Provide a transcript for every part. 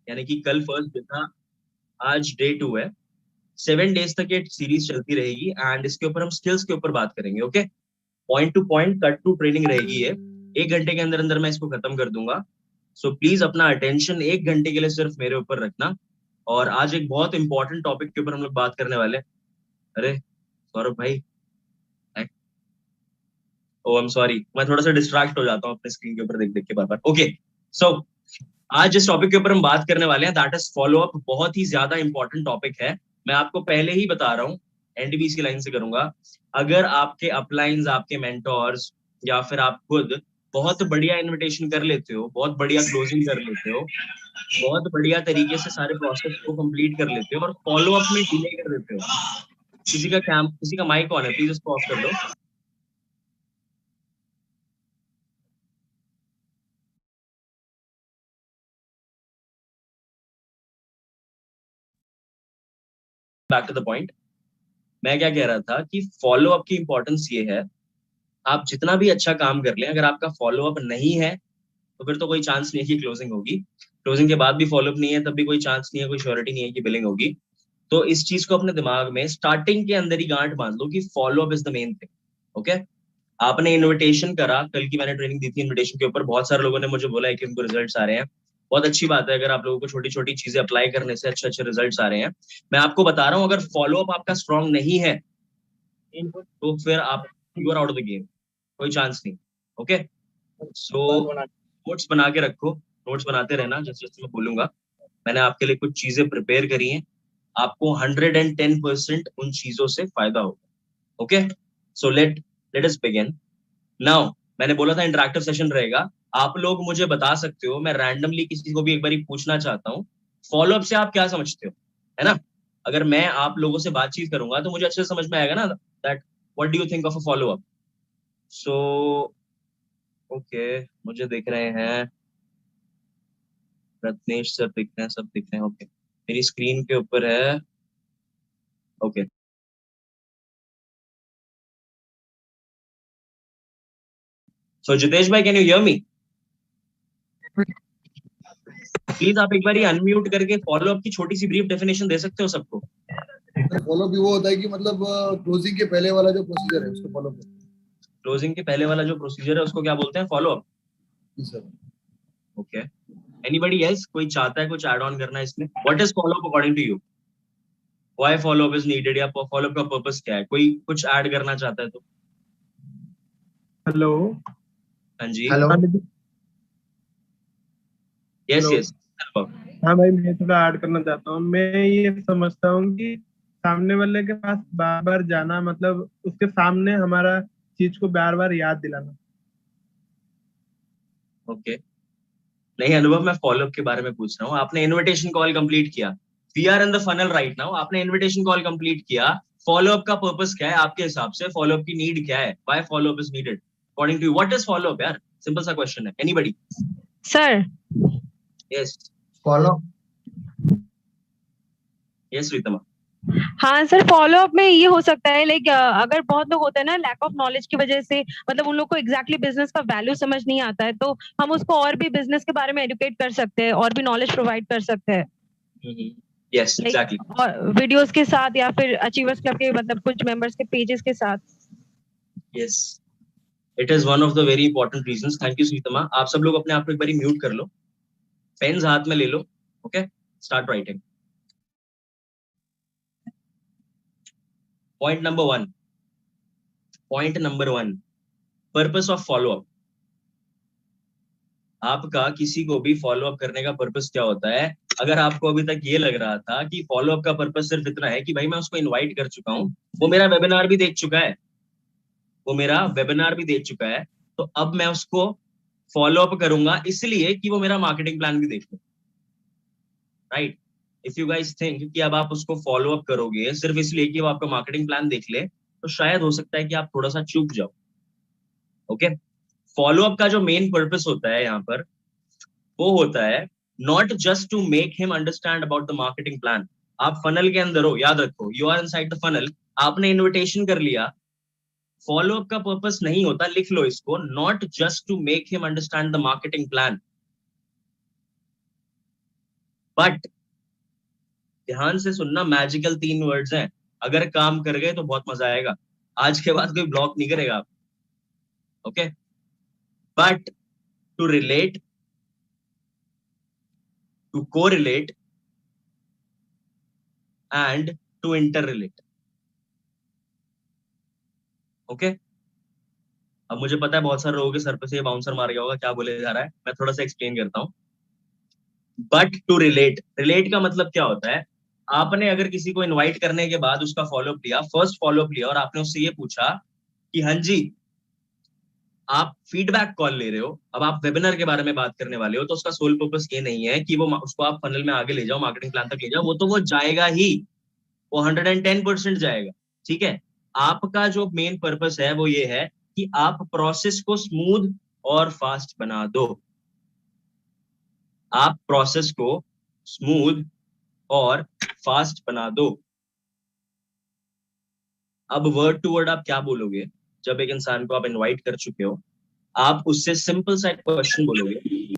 यानी कि कल फर्स्ट डे था, आज डे 2 है। 7 डेज तक ये सीरीज चलती रहेगी एंड इसके ऊपर हम स्किल्स के ऊपर बात करेंगे। Okay, point to point cut to training रहेगी ये। 1 घंटे के अंदर अंदर मैं इसको खत्म कर दूंगा। सो प्लीज अपना अटेंशन 1 घंटे के लिए सिर्फ मेरे ऊपर रखना। और आज एक बहुत इंपॉर्टेंट टॉपिक के ऊपर हम लोग बात करने वाले हैं। अरे सौरभ भाई, ओ आई एम सॉरी, मैं थोड़ा सा डिस्ट्रैक्ट हो जाता हूँ अपने स्क्रीन के ऊपर देख देख के बार बार। ओके, सो आज जिस टॉपिक के ऊपर हम बात करने वाले हैं दैट इज फॉलो अप। बहुत ही ज्यादा इंपॉर्टेंट टॉपिक है। मैं आपको पहले ही बता रहा हूँ, एनडीबी की लाइन से करूंगा। अगर आपके अपलाइंस, आपके मेंटोर्स या फिर आप खुद बहुत बढ़िया इन्विटेशन कर लेते हो, बहुत बढ़िया क्लोजिंग कर लेते हो, बहुत बढ़िया तरीके से सारे प्रोसेस को कंप्लीट कर लेते हो और फॉलो अप में डिले कर देते हो। किसी का माइक ऑन है, प्लीज इसको ऑफ कर दो। बैक टू द पॉइंट, मैं क्या कह रहा था कि फॉलो अप की इंपॉर्टेंस ये है, आप जितना भी अच्छा काम कर लें, अगर आपका फॉलो अप नहीं है तो फिर तो कोई चांस नहीं है कि क्लोजिंग होगी। क्लोजिंग के बाद भी फॉलो अप नहीं है तब भी कोई चांस नहीं है, कोई श्योरिटी नहीं है कि बिलिंग होगी। तो इस चीज को अपने दिमाग में स्टार्टिंग के अंदर ही गांठ बांध लो कि follow up is the main thing. Okay, आपने इन्विटेशन करा, कल की मैंने ट्रेनिंग दी थी इन्विटेशन के ऊपर, बहुत सारे लोगों ने मुझे बोला है कि उनको रिजल्ट्स आ रहे हैं। बहुत अच्छी बात है, अगर आप लोगों को छोटी छोटी चीजें अप्लाई करने से अच्छे अच्छे रिजल्ट्स आ रहे हैं। मैं आपको बता रहा हूँ, अगर फॉलो अप आपका स्ट्रांग नहीं है तो फिर आप you are out of the game, कोई चांस नहीं। ओके, सो नोट्स बना के रखो, नोट्स बनाते रहना जैसे जैसे मैं बोलूंगा। मैंने आपके लिए कुछ चीजें प्रिपेयर करी हैं, आपको 110% उन चीजों से फायदा होगा। Okay, so let let us begin now. मैंने बोला था इंटरेक्टिव सेशन रहेगा। आप लोग मुझे बता सकते हो, मैं रैंडमली किसी को भी एक बार पूछना चाहता हूँ, फॉलोअप से आप क्या समझते हो, है ना? अगर मैं आप लोगों से बातचीत करूंगा तो मुझे अच्छे से समझ में आएगा ना, that what do you think of a follow up. So okay, मुझे दिख रहे हैं, रत्नेश सर दिख रहे हैं, सब दिख रहे हैं। ओके, मेरी स्क्रीन के ऊपर है। ओके, सो जितेश भाई, can you hear me? Please आप एक बार अनम्यूट करके फॉलो अप की छोटी सी ब्रीफ डेफिनेशन दे सकते हो सबको? फॉलो भी वो होता है कि मतलब क्लोजिंग के पहले वाला जो प्रोसीजर है उसको फॉलो करो। क्लोजिंग के पहले वाला जो प्रोसीजर है उसको क्या बोलते हैं? Follow up. जी सर। ओके, एनीबॉडी एल्स, कोई चाहता है कुछ ऐड ऑन करना है इसमें? What is follow up according to you? Why follow up is needed, या फॉलो अप का पर्पस क्या है? कोई कुछ ऐड करना चाहता है तो? हेलो। हाँ जी, हेलो। Yes hello. यस। हाँ भाई, मैं थोड़ा ऐड करना चाहता हूँ। मैं ये समझता हूँ कि सामने वाले के पास बार बार जाना, मतलब उसके सामने हमारा चीज को बार बार याद दिलाना। ओके, नहीं अनुभव, मैं फॉलो अप के बारे में पूछ रहा हूँ। आपने इनविटेशन कॉल कंप्लीट किया, we are in the funnel right now, आपने इनविटेशन कॉल कंप्लीट किया, फॉलो अप का पर्पस क्या है आपके हिसाब से? फॉलो अप की नीड क्या है? Why follow up is needed according to you? What is follow up यार? सिंपल सा क्वेश्चन है, anybody? Sir. Yes follow yes Ritma. हाँ सर, फॉलो अप में ये हो सकता है लाइक अगर बहुत लोग होते हैं ना, लैक ऑफ नॉलेज की वजह से, मतलब उन लोग को एग्जैक्टली बिजनेस का वैल्यू समझ नहीं आता है, तो हम उसको और भी बिजनेस के बारे में एडुकेट कर सकते हैं और भी नॉलेज प्रोवाइड कर सकते हैं, यस लाइक एग्जैक्टली। वीडियोस के साथ या फिर अचीवर्स क्लब के मतलब कुछ मेंबर्स के पेजेस के साथ। Yes, it is one of the very important reasons. Thank you Sumitma. आप सब लोग अपने आप को एक बार म्यूट कर लो, पेन्स हाथ में ले लो। Okay, start writing. Point number 1, point number 1, purpose of follow up. आपका किसी को भी फॉलो अप करने का पर्पस क्या होता है? अगर आपको अभी तक ये लग रहा था कि फॉलो अप का पर्पस सिर्फ इतना है कि भाई मैं उसको इनवाइट कर चुका हूँ, वो मेरा वेबिनार भी देख चुका है, वो मेरा वेबिनार भी देख चुका है, तो अब मैं उसको फॉलो अप करूंगा इसलिए कि वो मेरा मार्केटिंग प्लान भी देख ले, right? If you guys think कि अब आप उसको फॉलो अप करोगे सिर्फ इसलिए कि वो आपका मार्केटिंग प्लान देख ले, तो शायद हो सकता है कि आप थोड़ा सा चूक जाओ। ओके, फॉलो अप का जो मेन पर्पस होता है यहाँ पर, वो होता है not just to make him understand about the marketing plan. आप फनल के अंदर हो, याद रखो, you are inside the funnel, आपने इनविटेशन कर लिया। फॉलो अप का पर्पस नहीं होता, लिख लो इसको, not just to make him understand the marketing plan, but ध्यान से सुनना, मैजिकल 3 वर्ड्स हैं, अगर काम कर गए तो बहुत मजा आएगा, आज के बाद कोई ब्लॉक नहीं करेगा आप। Okay, but to relate, to correlate and to interrelate. Okay, अब मुझे पता है बहुत सारे लोगों के सर पे से ये बाउंसर मार गया होगा, क्या बोले जा रहा है, मैं थोड़ा सा एक्सप्लेन करता हूं। बट टू रिलेट, रिलेट का मतलब क्या होता है, आपने अगर किसी को इनवाइट करने के बाद उसका फॉलोअप लिया, फर्स्ट फॉलोअप लिया, और आपने उससे ये पूछा कि हाँ जी, आप फीडबैक कॉल ले रहे हो, अब आप वेबिनार के बारे में बात करने वाले हो, तो उसका सोल पर्पस ये नहीं है कि वो उसको आप फनल में आगे ले जाओ, मार्केटिंग प्लान तक ले जाओ, वो तो वो जाएगा ही, वो 110% जाएगा। ठीक है, आपका जो मेन पर्पस है वो ये है कि आप प्रोसेस को स्मूथ और फास्ट बना दो, आप प्रोसेस को स्मूथ और फास्ट बना दो। अब वर्ड टू वर्ड आप क्या बोलोगे, जब एक इंसान को आप इनवाइट कर चुके हो, आप उससे सिंपल सा क्वेश्चन बोलोगे,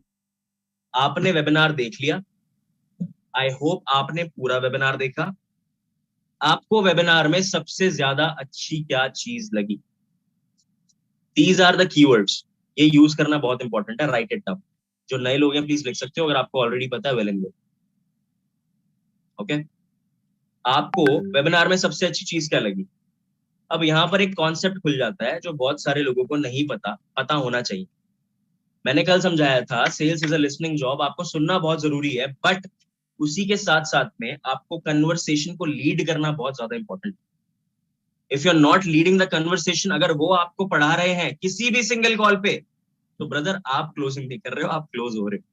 आपने वेबिनार देख लिया, आई होप आपने पूरा वेबिनार देखा, आपको वेबिनार में सबसे ज्यादा अच्छी क्या चीज लगी? दीज आर द कीवर्ड्स, ये यूज करना बहुत इंपॉर्टेंट है, राइट इट डाउन। जो नए लोग हैं प्लीज लिख सकते हो, अगर आपको ऑलरेडी पता है वेल एंड गुड। ओके, आपको वेबिनार में सबसे अच्छी चीज क्या लगी? अब यहाँ पर एक कॉन्सेप्ट खुल जाता है जो बहुत सारे लोगों को नहीं पता होना चाहिए। मैंने कल समझाया था, sales is a listening job, आपको सुनना बहुत जरूरी है, बट उसी के साथ साथ में आपको कन्वर्सेशन को लीड करना बहुत ज्यादा इंपॉर्टेंट है। If you are not leading the conversation, अगर वो आपको पढ़ा रहे हैं किसी भी सिंगल कॉल पे, तो ब्रदर आप क्लोजिंग नहीं कर रहे हो, आप क्लोज हो रहे हो।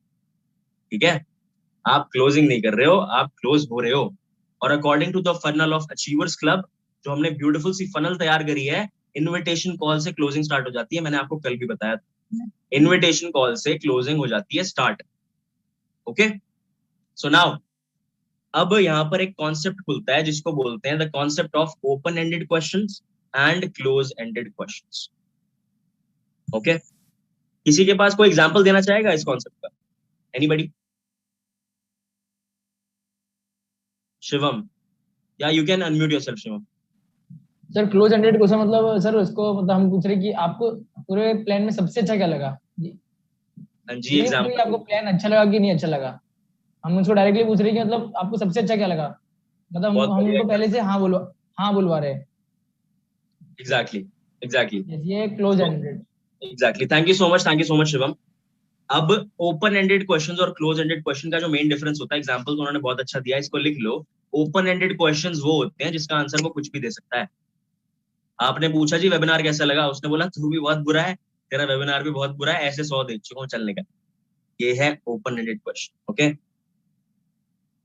ठीक है, आप क्लोजिंग नहीं कर रहे हो, आप क्लोज हो रहे हो। और according to the funnel of achievers club, जो हमने ब्यूटीफुल सी फनल तैयार करी है, इनविटेशन कॉल से क्लोजिंग स्टार्ट हो जाती है, मैंने आपको कल भी बताया था, इनविटेशन कॉल से क्लोजिंग हो जाती है स्टार्ट। ओके, सो नाउ अब यहाँ पर एक कॉन्सेप्ट खुलता है जिसको बोलते हैं the concept of open ended questions and close ended questions. Okay, किसी के पास कोई एग्जांपल देना चाहेगा इस कॉन्सेप्ट का? एनीबॉडी? शिवम, या you can unmute yourself Shivam. Sir close ended question मतलब सर उसको मतलब हम पूछ रहे कि आपको पूरे प्लान में सबसे अच्छा क्या लगा जी? जी, एग्जांपल आपको प्लान अच्छा लगा कि नहीं अच्छा लगा, हम उसको डायरेक्टली पूछ रहे हैं कि मतलब आपको सबसे अच्छा क्या लगा, मतलब हम उनको पहले से हाँ बुलवा रहे हैं। एग्जैक्टली ये close ended. Exactly, thank you so much Shivam. अब ओपन एंडेड क्वेश्चंस और क्लोज एंडेड क्वेश्चन का जो मेन डिफरेंस होता है, एग्जांपल तो उन्होंने बहुत अच्छा दिया, इसको लिख लो। ओपन एंडेड क्वेश्चंस वो होते हैं जिसका आंसर वो कुछ भी दे सकता है। आपने पूछा जी वेबिनार कैसा लगा, उसने बोला तू भी बहुत बुरा है, तेरा वेबिनार भी बहुत बुरा है, ऐसे 100 देख चुका हूं, चलने का। ये है ओपन एंडेड क्वेश्चन। ओके,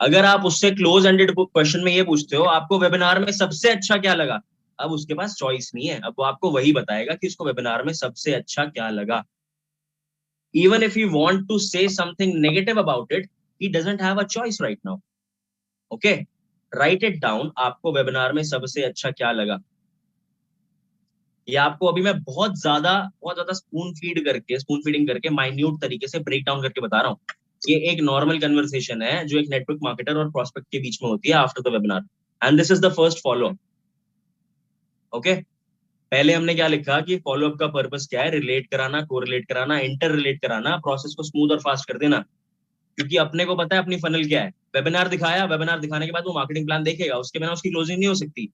अगर आप उससे क्लोज एंडेड क्वेश्चन में ये पूछते हो आपको वेबिनार में सबसे अच्छा क्या लगा, अब उसके पास चॉइस नहीं है, अब वो आपको वही बताएगा कि उसको वेबिनार में सबसे अच्छा क्या लगा। Even if you want to say something negative about it, he doesn't have a choice right now. Okay, write it down, आपको वेबिनार में सबसे अच्छा क्या लगा। ये आपको अभी मैं बहुत ज्यादा स्पून फीडिंग करके माइन्यूट तरीके से ब्रेक डाउन करके बता रहा हूँ। ये एक नॉर्मल कन्वर्सेशन है जो एक नेटवर्क मार्केटर और प्रोस्पेक्ट के बीच में होती है after the webinar, and this is the first follow. Okay, पहले हमने क्या लिखा कि फॉलोअप का पर्पस क्या है, रिलेट कराना, कोरिलेट कराना, इंटर रिलेट कराना, प्रोसेस को स्मूथ और फास्ट कर देना। क्योंकि अपने को पता है अपनी फनल क्या है, वेबिनार दिखाया, वेबिनार दिखाने के बाद वो मार्केटिंग प्लान देखेगा, उसके बिना उसकी क्लोजिंग नहीं हो सकती।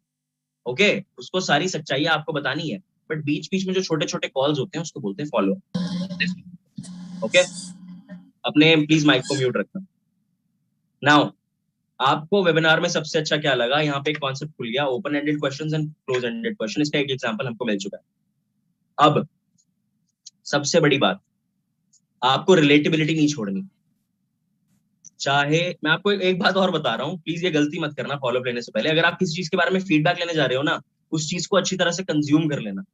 ओके, उसको सारी सच्चाई आपको बतानी है, बट बीच बीच में जो छोटे छोटे कॉल्स होते हैं उसको बोलते हैं फॉलो। ओके, अपने प्लीज माइक को म्यूट रखना। नाउ आपको वेबिनार में सबसे अच्छा क्या लगा, यहाँ पे एक कॉन्सेप्ट खुल गया, open ended questions and close ended question. इसका एक एग्जांपल हमको मिल चुका है। अब सबसे बड़ी बात, आपको रिलेटेबिलिटी नहीं छोड़नी। चाहे मैं आपको एक बात और बता रहा हूँ, प्लीज ये गलती मत करना फॉलोअप लेने से पहले, अगर आप किसी चीज के बारे में फीडबैक लेने जा रहे हो ना, उस चीज को अच्छी तरह से कंज्यूम कर लेना।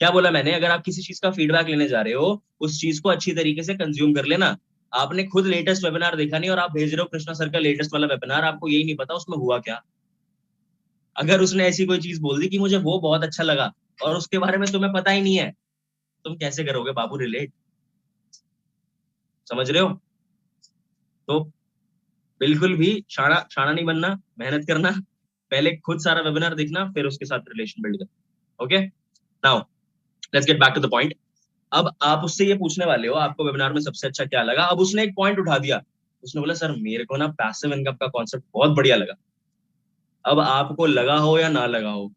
क्या बोला मैंने? अगर आप किसी चीज का फीडबैक लेने जा रहे हो, उस चीज को अच्छी तरीके से कंज्यूम कर लेना। आपने खुद लेटेस्ट वेबिनार देखा नहीं और आप भेज रहे हो कृष्णा सर का लेटेस्ट वाला वेबिनार, आपको यही नहीं पता उसमें हुआ क्या। अगर उसने ऐसी कोई चीज बोल दी कि मुझे वो बहुत अच्छा लगा और उसके बारे में तुम्हें पता ही नहीं है, तुम कैसे करोगे बाबू रिलेट? समझ रहे हो? तो बिल्कुल भी शाना शाना नहीं बनना, मेहनत करना, पहले खुद सारा वेबिनार देखना, फिर उसके साथ रिलेशन बिल्ड करना। Okay, now let's get back to the point. अब आप उससे ये पूछने वाले हो आपको वेबिनार में सबसे अच्छा क्या लगा। अब उसने एक पॉइंट उठा दिया, उसने बोला सर मेरे को ना पैसिव इनकम का कॉन्सेप्ट बहुत बढ़िया लगा। अब आपको लगा हो या ना लगा हो,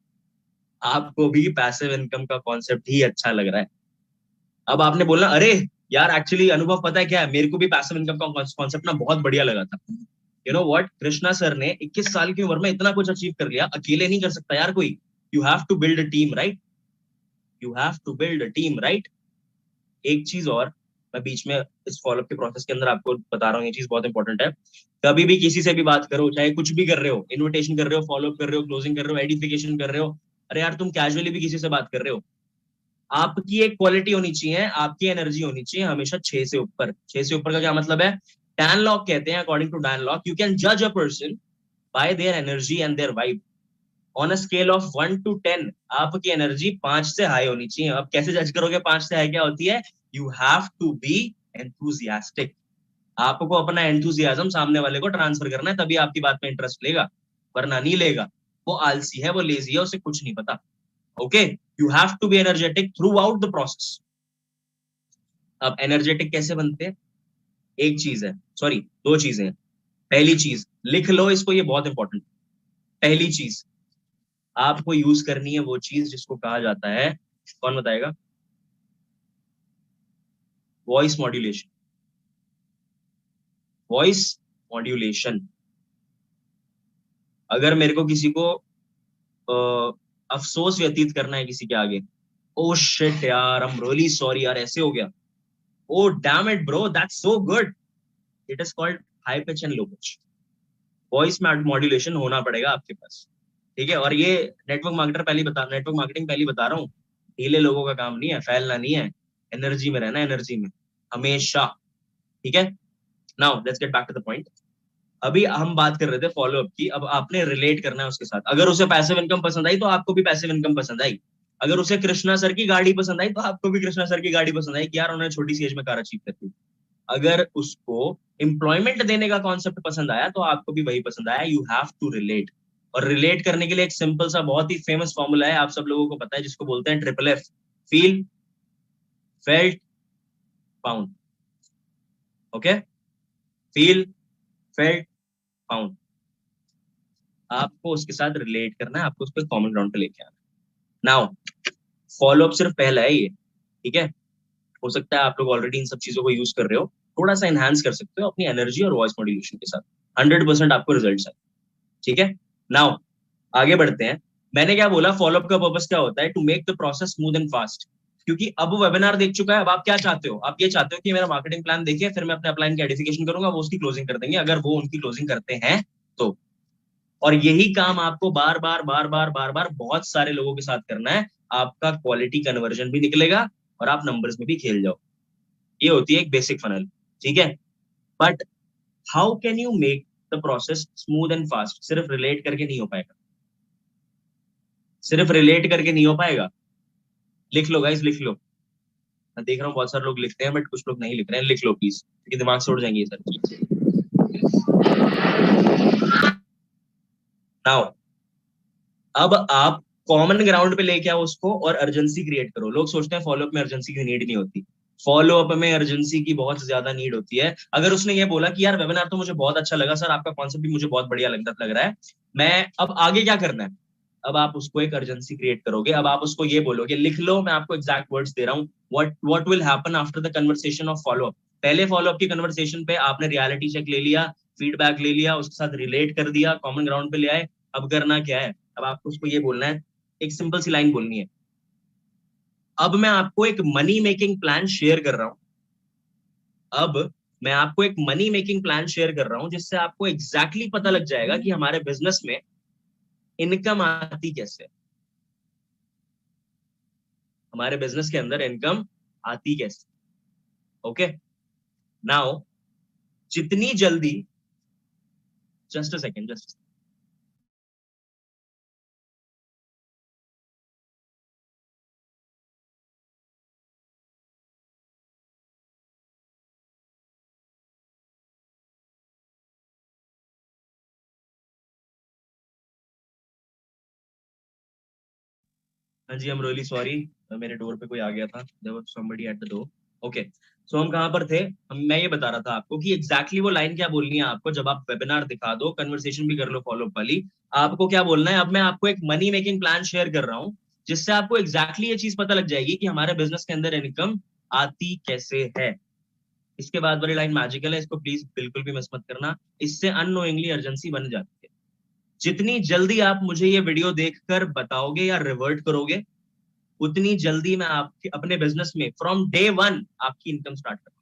आपको भी पैसिव इनकम का कॉन्सेप्ट ही अच्छा लग रहा है। अब आपने बोलना अरे यार एक्चुअली अनुभव पता है क्या है, मेरे को भी पैसिव इनकम का कॉन्सेप्ट ना बहुत बढ़िया लगा था। You know what, Krishna sir ने 21 साल की उम्र में इतना कुछ अचीव कर लिया, अकेले नहीं कर सकता यार कोई। You have to build a team, right? You have to build a team, right? एक चीज और, मैं बीच में इस फॉलोअप के प्रोसेस के अंदर आपको बता रहा हूँ, ये चीज बहुत इंपॉर्टेंट है। कभी भी किसी से भी बात करो, चाहे कुछ भी कर रहे हो, इन्विटेशन कर रहे हो, फॉलोअप कर रहे हो, क्लोजिंग कर रहे हो, एडिफिकेशन कर रहे हो, अरे यार तुम कैजुअली भी किसी से बात कर रहे हो, आपकी एक क्वालिटी होनी चाहिए, आपकी एनर्जी होनी चाहिए हमेशा 6 से ऊपर। 6 से ऊपर का क्या मतलब है? डैन लॉक कहते हैं, according to Dan Lok, you can जज a person by their energy and their vibe. On a scale of 1 to 10 आपकी एनर्जी 5 से हाई होनी चाहिए। अब कैसे जज करोगे 5 से हाई क्या होती है? You have to be enthusiastic. आपको अपना एंथुजियाज्म सामने वाले को ट्रांसफर करना है, तभी आपकी बात में इंटरेस्ट लेगा, वरना नहीं लेगा। वो आलसी है, वो लेजी है, उसे कुछ नहीं पता। Okay, you have to be energetic throughout the process. अब एनर्जेटिक कैसे बनते हैं? एक चीज है, सॉरी दो चीजें हैं। पहली चीज, लिख लो इसको, ये बहुत इंपॉर्टेंट। पहली चीज आपको यूज करनी है वो चीज जिसको कहा जाता है, कौन बताएगा? Voice modulation. Voice modulation. अगर मेरे को किसी को अफसोस व्यतीत करना है किसी के आगे, ओ शिट यार, आई एम रियली सॉरी यार, ऐसे हो गया, oh damn it bro, that's so good, it is called high pitch and low pitch. Voice modulation होना पड़ेगा आपके पास, ठीक है? और ये नेटवर्क मार्केटिंग पहले बता रहा हूँ, ढीले लोगों का काम नहीं है, फैलना नहीं है, एनर्जी में रहना, एनर्जी में हमेशा, ठीक है? Now let's get back to the point. अभी हम बात कर रहे थे फॉलोअप की, अब आपने रिलेट करना है उसके साथ। अगर उसे पैसिव इनकम पसंद आई तो आपको भी पैसिव इनकम पसंद आई। अगर उसे कृष्णा सर की गाड़ी पसंद आई तो आपको भी कृष्णा सर की गाड़ी पसंद आई कि यार उन्होंने छोटी सी एज में कार अचीव कर दी। अगर उसको एम्प्लॉयमेंट देने का कॉन्सेप्ट पसंद आया तो आपको भी वही पसंद आया। You have to relate. और रिलेट करने के लिए एक सिंपल सा बहुत ही फेमस फॉर्मूला है, आप सब लोगों को पता है, जिसको बोलते हैं triple F. Feel, felt, found. Okay, feel, felt, found. आपको उसके साथ रिलेट करना है, आपको उसको कॉमन ग्राउंड पे लेके आना है। नाउ फॉलोअप सिर्फ पहला है ये, ठीक है? हो सकता है आप लोग ऑलरेडी इन सब चीजों को यूज कर रहे हो, थोड़ा सा एनहांस कर सकते हो अपनी एनर्जी और वॉइस मॉड्यूलेशन के साथ, 100% आपको रिजल्ट है, ठीक है? नाउ आगे बढ़ते हैं। मैंने क्या बोला, फॉलोअप का पर्पस क्या होता है? To make the process smooth and fast. क्योंकि अब वो वेबिनार देख चुका है, अब आप क्या चाहते हो? आप ये चाहते हो कि मेरा मार्केटिंग प्लान देखिए, फिर मैं अपने अपलाइन की एडिफिकेशन करूंगा, वो उसकी क्लोजिंग कर देंगे, अगर वो उनकी क्लोजिंग करते हैं तो। और यही काम आपको बार बार बार बार बार बार बहुत सारे लोगों के साथ करना है। आपका क्वालिटी कन्वर्जन भी निकलेगा और आप नंबर्स में भी खेल जाओ। ये होती है एक बेसिक फनल, ठीक है? But how can you make the process smooth and fast? सिर्फ रिलेट करके नहीं हो पाएगा, सिर्फ रिलेट करके नहीं हो पाएगा। लिख लो गाइस, लिख लो। मैं देख रहा हूँ बहुत सारे लोग लिखते हैं बट कुछ लोग नहीं लिख रहे हैं, लिख लो प्लीज, क्योंकि दिमाग से उड़ जाएंगे ये सर। नाउ अब आप कॉमन ग्राउंड पे लेके आओ उसको और अर्जेंसी क्रिएट करो। लोग सोचते हैं फॉलोअप में अर्जेंसी की नीड नहीं होती, फॉलोअप में अर्जेंसी की बहुत ज्यादा नीड होती है। अगर उसने ये बोला कि यार वेबिनार तो मुझे बहुत अच्छा लगा सर, आपका कॉन्सेप्ट भी मुझे बहुत बढ़िया लग रहा है, मैं अब आगे क्या करना है? अब आप उसको एक अर्जेंसी क्रिएट करोगे। अब आप उसको ये बोलोगे, लिख लो, मैं आपको एग्जैक्ट वर्ड्स दे रहा हूँ, what will happen after the conversation of follow up. पहले फॉलोअप की कन्वर्सेशन पे आपने रियलिटी चेक ले लिया, फीडबैक ले लिया, उसके साथ रिलेट कर दिया, कॉमन ग्राउंड पे ले आए। अब करना क्या है? अब आपको उसको ये बोलना है, एक सिंपल सी लाइन बोलनी है, अब मैं आपको एक मनी मेकिंग प्लान शेयर कर रहा हूं। अब मैं आपको एक मनी मेकिंग प्लान शेयर कर रहा हूं जिससे आपको एग्जैक्टली पता लग जाएगा कि हमारे बिजनेस में इनकम आती कैसे, हमारे बिजनेस के अंदर इनकम आती कैसे। ओके, नाउ जितनी जल्दी, जस्ट अ सेकेंड, जस्ट हाँ जी, आई एम रियली सॉरी, मेरे डोर पे कोई आ गया था, there was somebody at the door. Okay, so हम कहाँ पर थे? मैं ये बता रहा था आपको कि एग्जैक्टली वो लाइन क्या बोलनी है आपको जब आप वेबिनार दिखा दो, कन्वर्सेशन भी कर लो फॉलोअप वाली। आपको क्या बोलना है? अब मैं आपको एक मनी मेकिंग प्लान शेयर कर रहा हूँ, जिससे आपको एग्जैक्टली ये चीज पता लग जाएगी कि हमारे बिजनेस के अंदर इनकम आती कैसे है। इसके बाद वाली लाइन मैजिकल है, इसको प्लीज बिल्कुल भी मिस मत करना, इससे अननोइंगली अर्जेंसी बन जाती है। जितनी जल्दी आप मुझे ये वीडियो देखकर बताओगे या रिवर्ट करोगे, उतनी जल्दी मैं आपके अपने बिजनेस में फ्रॉम डे वन आपकी इनकम स्टार्ट करूंगा।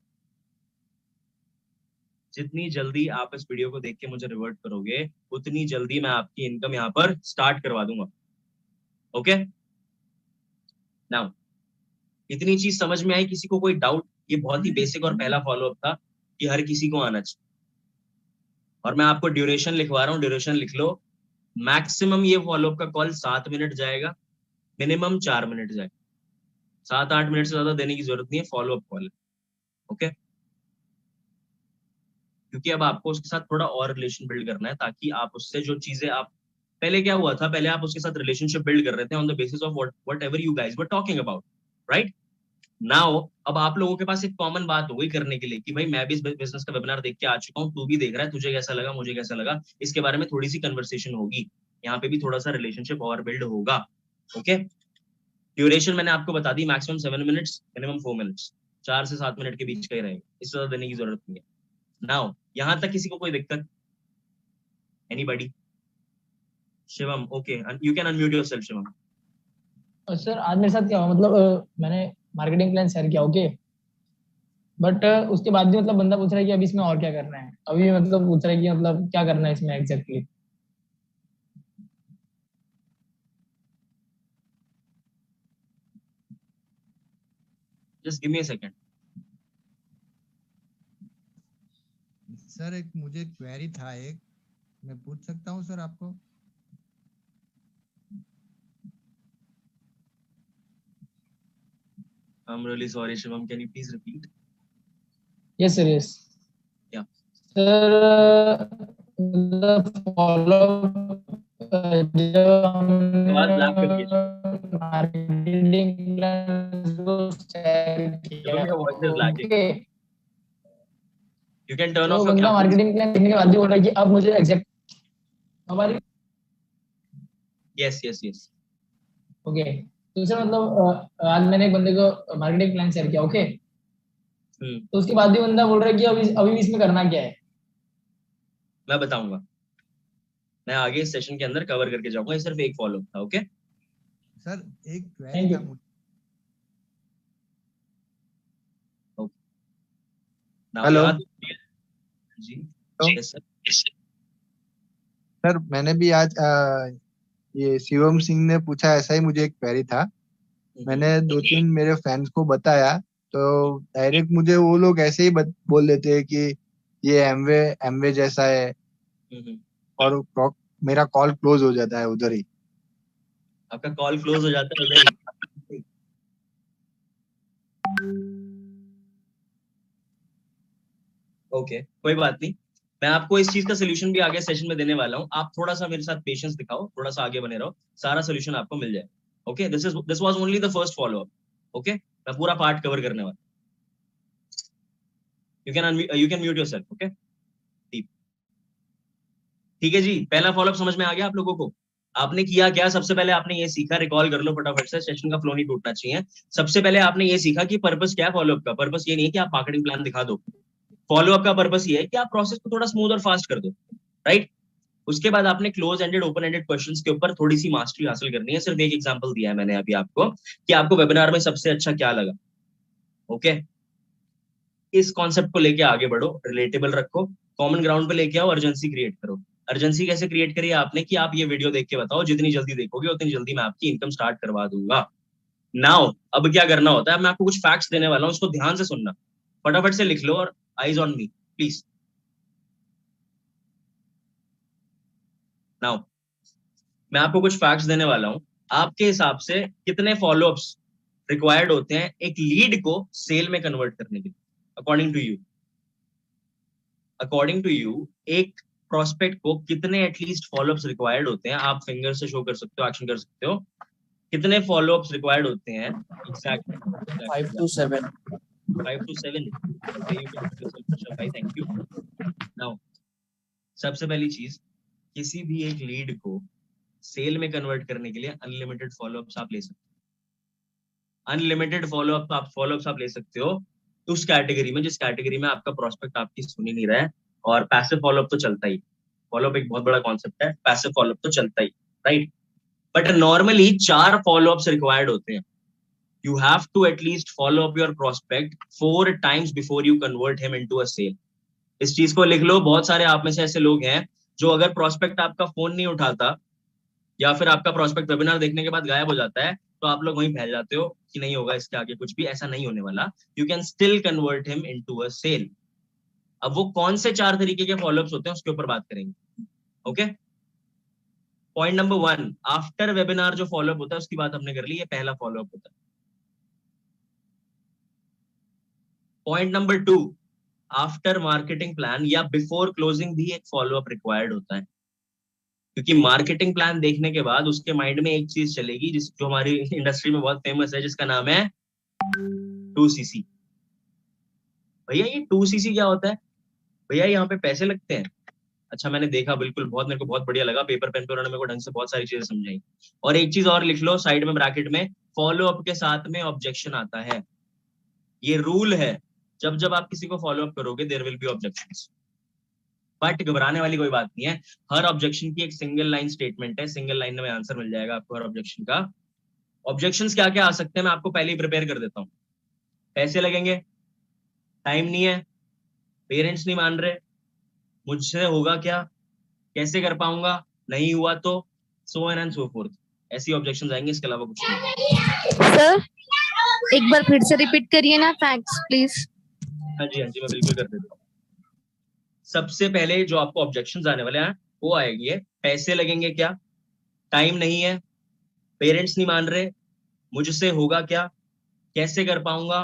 जितनी जल्दी आप इस वीडियो को देख के मुझे रिवर्ट करोगे, उतनी जल्दी मैं आपकी इनकम यहाँ पर स्टार्ट करवा दूंगा। ओके, नाउ इतनी चीज समझ में आई? किसी को कोई डाउट? ये बहुत ही बेसिक और पहला फॉलोअप था कि हर किसी को आना चाहिए। और मैं आपको ड्यूरेशन लिखवा रहा हूँ, ड्यूरेशन लिख लो। मैक्सिमम ये फॉलोअप का कॉल 7 मिनट जाएगा, मिनिमम 4 मिनट जाएगा। 7-8 मिनट से ज्यादा देने की जरूरत नहीं है, फॉलोअप कॉल है। ओके, क्योंकि अब आपको उसके साथ थोड़ा और रिलेशन बिल्ड करना है, ताकि आप उससे जो चीजें आप पहले क्या हुआ था, पहले आप उसके साथ रिलेशनशिप बिल्ड कर रहे थे on the basis of what ever you guys were talking about, right? Now अब आप लोगों के पास एक कॉमन बात हो गई करने के लिए कि भाई मैं भी इस बिजनेस का वेबिनार देख के आ चुका हूँ, तू भी देख रहा है, तुझे कैसा लगा, मुझे कैसा लगा, इसके बारे में थोड़ी सी कन्वर्सेशन होगी, यहाँ पे भी थोड़ा सा रिलेशनशिप और बिल्ड होगा। ओके, ड्यूरेशन मैंने आपको बता दी, मैक्सिमम 7 मिनट्स, मिनिमम 4 मिनट्स, 4 से 7 मिनट के बीच का ही रहेगा, इससे ज्यादा देने की जरूरत नहीं है। नाउ यहाँ तक किसी को कोई दिक्कत? Anybody? Shivam, okay, you can unmute yourself Shivam. और सर आज मेरे साथ क्या हुआ, मतलब मैंने मार्केटिंग प्लान शेयर किया, ओके, बट उसके बाद भी मतलब बंदा पूछ रहा है कि अभी इसमें और क्या करना है, अभी मतलब पूछ रहा है कि मतलब क्या करना है इसमें exactly. Just give me a second. Sir एक मुझे क्वेरी था, एक मैं पूछ सकता हूँ सर आपको? I'm really sorry Shivam, can you please repeat? Yes sir, yes Yeah. Sir मतलब फॉलो आवाज लैग कर रही है। मार्केटिंग प्लान को शेयर किया, Shivam, your voice is lagging. Okay, You can turn तो off your बंदा camera. मार्केटिंग प्लान देखने के बाद भी बोल रहा है कि अब मुझे एग्जैक्ट हमारी, Yes, yes, yes. ओके, तो सर मतलब आज मैंने एक बंदे को मार्केटिंग प्लान शेयर किया, ओके, तो उसके बाद भी बंदा बोल रहा है कि अभी अभी भी इसमें करना क्या है। मैं बताऊंगा, मैं आगे इस सेशन के अंदर कवर करके जाऊंगा, ये सिर्फ एक फॉलो था। ओके सर एक क्वेरी थैंक था यू। मुझे। हेलो हेलो जी, तो यस सर। सर मैंने भी आज ये शिवम सिंह ने पूछा, ऐसा ही मुझे एक क्वेरी था। मैंने 2-3 मेरे फ्रेंड्स को बताया, तो डायरेक्ट मुझे वो लोग ऐसे ही बोल देते हैं कि ये एमवे एमवे जैसा है, और मेरा कॉल क्लोज हो जाता है उधर ही। आपका कॉल क्लोज हो जाता है उधर ही? ओके, कोई बात नहीं, मैं आपको इस चीज का सोल्यूशन भी आगे सेशन में देने वाला हूँ। आप थोड़ा सा मेरे साथ पेशेंस दिखाओ, थोड़ा सा आगे बने रहो, सारा सोल्यूशन आपको मिल जाएगा। Okay, this was only the first follow up. Okay, मैं पूरा पार्ट कवर करने वाला। You can mute yourself. Okay, ठीक है जी, पहला फॉलोअप समझ में आ गया आप लोगों को? आपने किया क्या? सबसे पहले आपने ये सीखा, रिकॉल कर लो फटाफट से, सेशन का फ्लो नहीं टूटना चाहिए। सबसे पहले आपने ये सीखा कि पर्पस क्या है फॉलोअप का। पर्पस ये नहीं है कि आप मार्केटिंग प्लान दिखा दो, फॉलोअप का पर्पस ये है कि आप प्रोसेस को थोड़ा स्मूथ और फास्ट कर दो, राइट? उसके बाद आपने close ended open ended questions के ऊपर थोड़ी सी मास्टरी हासिल करनी है। सिर्फ एक एग्जांपल दिया है मैंने अभी आपको कि आपको वेबिनार में सबसे अच्छा क्या लगा। ओके, इस कॉन्सेप्ट को लेके आगे बढ़ो, रिलेटेबल रखो, कॉमन ग्राउंड पे लेके आओ, अर्जेंसी क्रिएट करो। अर्जेंसी कैसे क्रिएट करी आपने? कि आप ये वीडियो देख के बताओ, जितनी जल्दी देखोगे उतनी जल्दी मैं आपकी इनकम स्टार्ट करवा दूंगा। नाउ अब क्या करना होता है, मैं आपको कुछ फैक्ट्स देने वाला हूं, उसको ध्यान से सुनना, फटाफट से लिख लो और eyes on me please. Now मैं आपको कुछ फैक्ट्स देने वाला हूं। आपके हिसाब से कितने फॉलोअप्स रिक्वायर्ड होते हैं एक लीड को सेल में कन्वर्ट करने के लिए? According to you, according to you एक प्रोस्पेक्ट को कितने एटलीस्ट फॉलोअप्स रिक्वायर्ड होते हैं? आप फिंगर से शो कर सकते हो, एक्शन कर सकते हो। कितने फॉलोअप्स रिक्वायर्ड होते हैं exactly? 5 to 7. 5 to 7. Okay, you can put yourself pressure. Bye, thank you. Now, सबसे पहली चीज, किसी भी एक लीड को सेल में कन्वर्ट करने के लिए अनलिमिटेड फॉलोअप्स आप ले सकते हो। अनलिमिटेड फॉलोअप्स आप ले सकते हो उस कैटेगरी में जिस कैटेगरी में आपका प्रोस्पेक्ट आपकी सुन ही नहीं रहा है, और पैसिव फॉलोअप तो चलता ही। फॉलोअप एक बहुत बड़ा कॉन्सेप्ट है, पैसिव फॉलोअप तो चलता ही, right? But normally 4 follow ups required होते हैं। You have to at least follow up your prospect 4 times before you convert him into a sale. इस चीज को लिख लो। बहुत सारे आप में से ऐसे लोग हैं जो अगर प्रोस्पेक्ट आपका फोन नहीं उठाता या फिर आपका प्रोस्पेक्ट वेबिनार देखने के बाद गायब हो जाता है, तो आप लोग वहीं फैल जाते हो कि नहीं होगा इसके आगे कुछ भी, ऐसा नहीं होने वाला। You can still convert him into a sale. अब वो कौन से 4 तरीके के फॉलोअप्स होते हैं उसके ऊपर बात करेंगे। Okay, point number 1, after webinar जो फॉलोअप होता है उसकी बात हमने कर ली, ये पहला फॉलोअप होता है। Point number 2, after marketing plan या बिफोर क्लोजिंग भी एक फॉलोअप रिक्वायर्ड होता है, क्योंकि मार्केटिंग प्लान देखने के बाद उसके माइंड में एक चीज चलेगी जो हमारी इंडस्ट्री में बहुत फेमस है, जिसका नाम है 2CC। भैया ये 2CC क्या होता है? भैया यहाँ पे पैसे लगते हैं। अच्छा, मैंने देखा, बिल्कुल, बहुत मेरे को बहुत बढ़िया लगा। पेपर पेन पे उन्होंने मेरे को ढंग से बहुत सारी चीजें समझाई। और एक चीज और लिख लो साइड में ब्रैकेट में, फॉलोअप के साथ में ऑब्जेक्शन आता है। ये रूल है, जब जब आप किसी को फॉलोअप करोगे there will be objections. But घबराने वाली कोई बात नहीं है, हर ऑब्जेक्शन की एक सिंगल लाइन स्टेटमेंट है, सिंगल लाइन में आंसर मिल जाएगा आपको हर ऑब्जेक्शन का। ऑब्जेक्शंस क्या क्या आ सकते हैं मैं आपको पहले ही प्रिपेयर कर देता हूँ। पैसे लगेंगे, टाइम नहीं है, पेरेंट्स नहीं मान रहे, मुझसे होगा क्या, कैसे कर पाऊंगा, नहीं हुआ तो, सो एंड सो फोर्थ। ऐसी ऑब्जेक्शंस आएंगे, इसके अलावा कुछ नहीं। सर एक बार फिर से रिपीट करिए ना, फैक्ट्स प्लीज। हाँ जी, मैं बिल्कुल कर देता हूँ। सबसे पहले जो आपको ऑब्जेक्शंस आने वाले हैं वो आएगी है, पैसे लगेंगे क्या, टाइम नहीं है, पेरेंट्स नहीं मान रहे, मुझसे होगा क्या, कैसे कर पाऊंगा,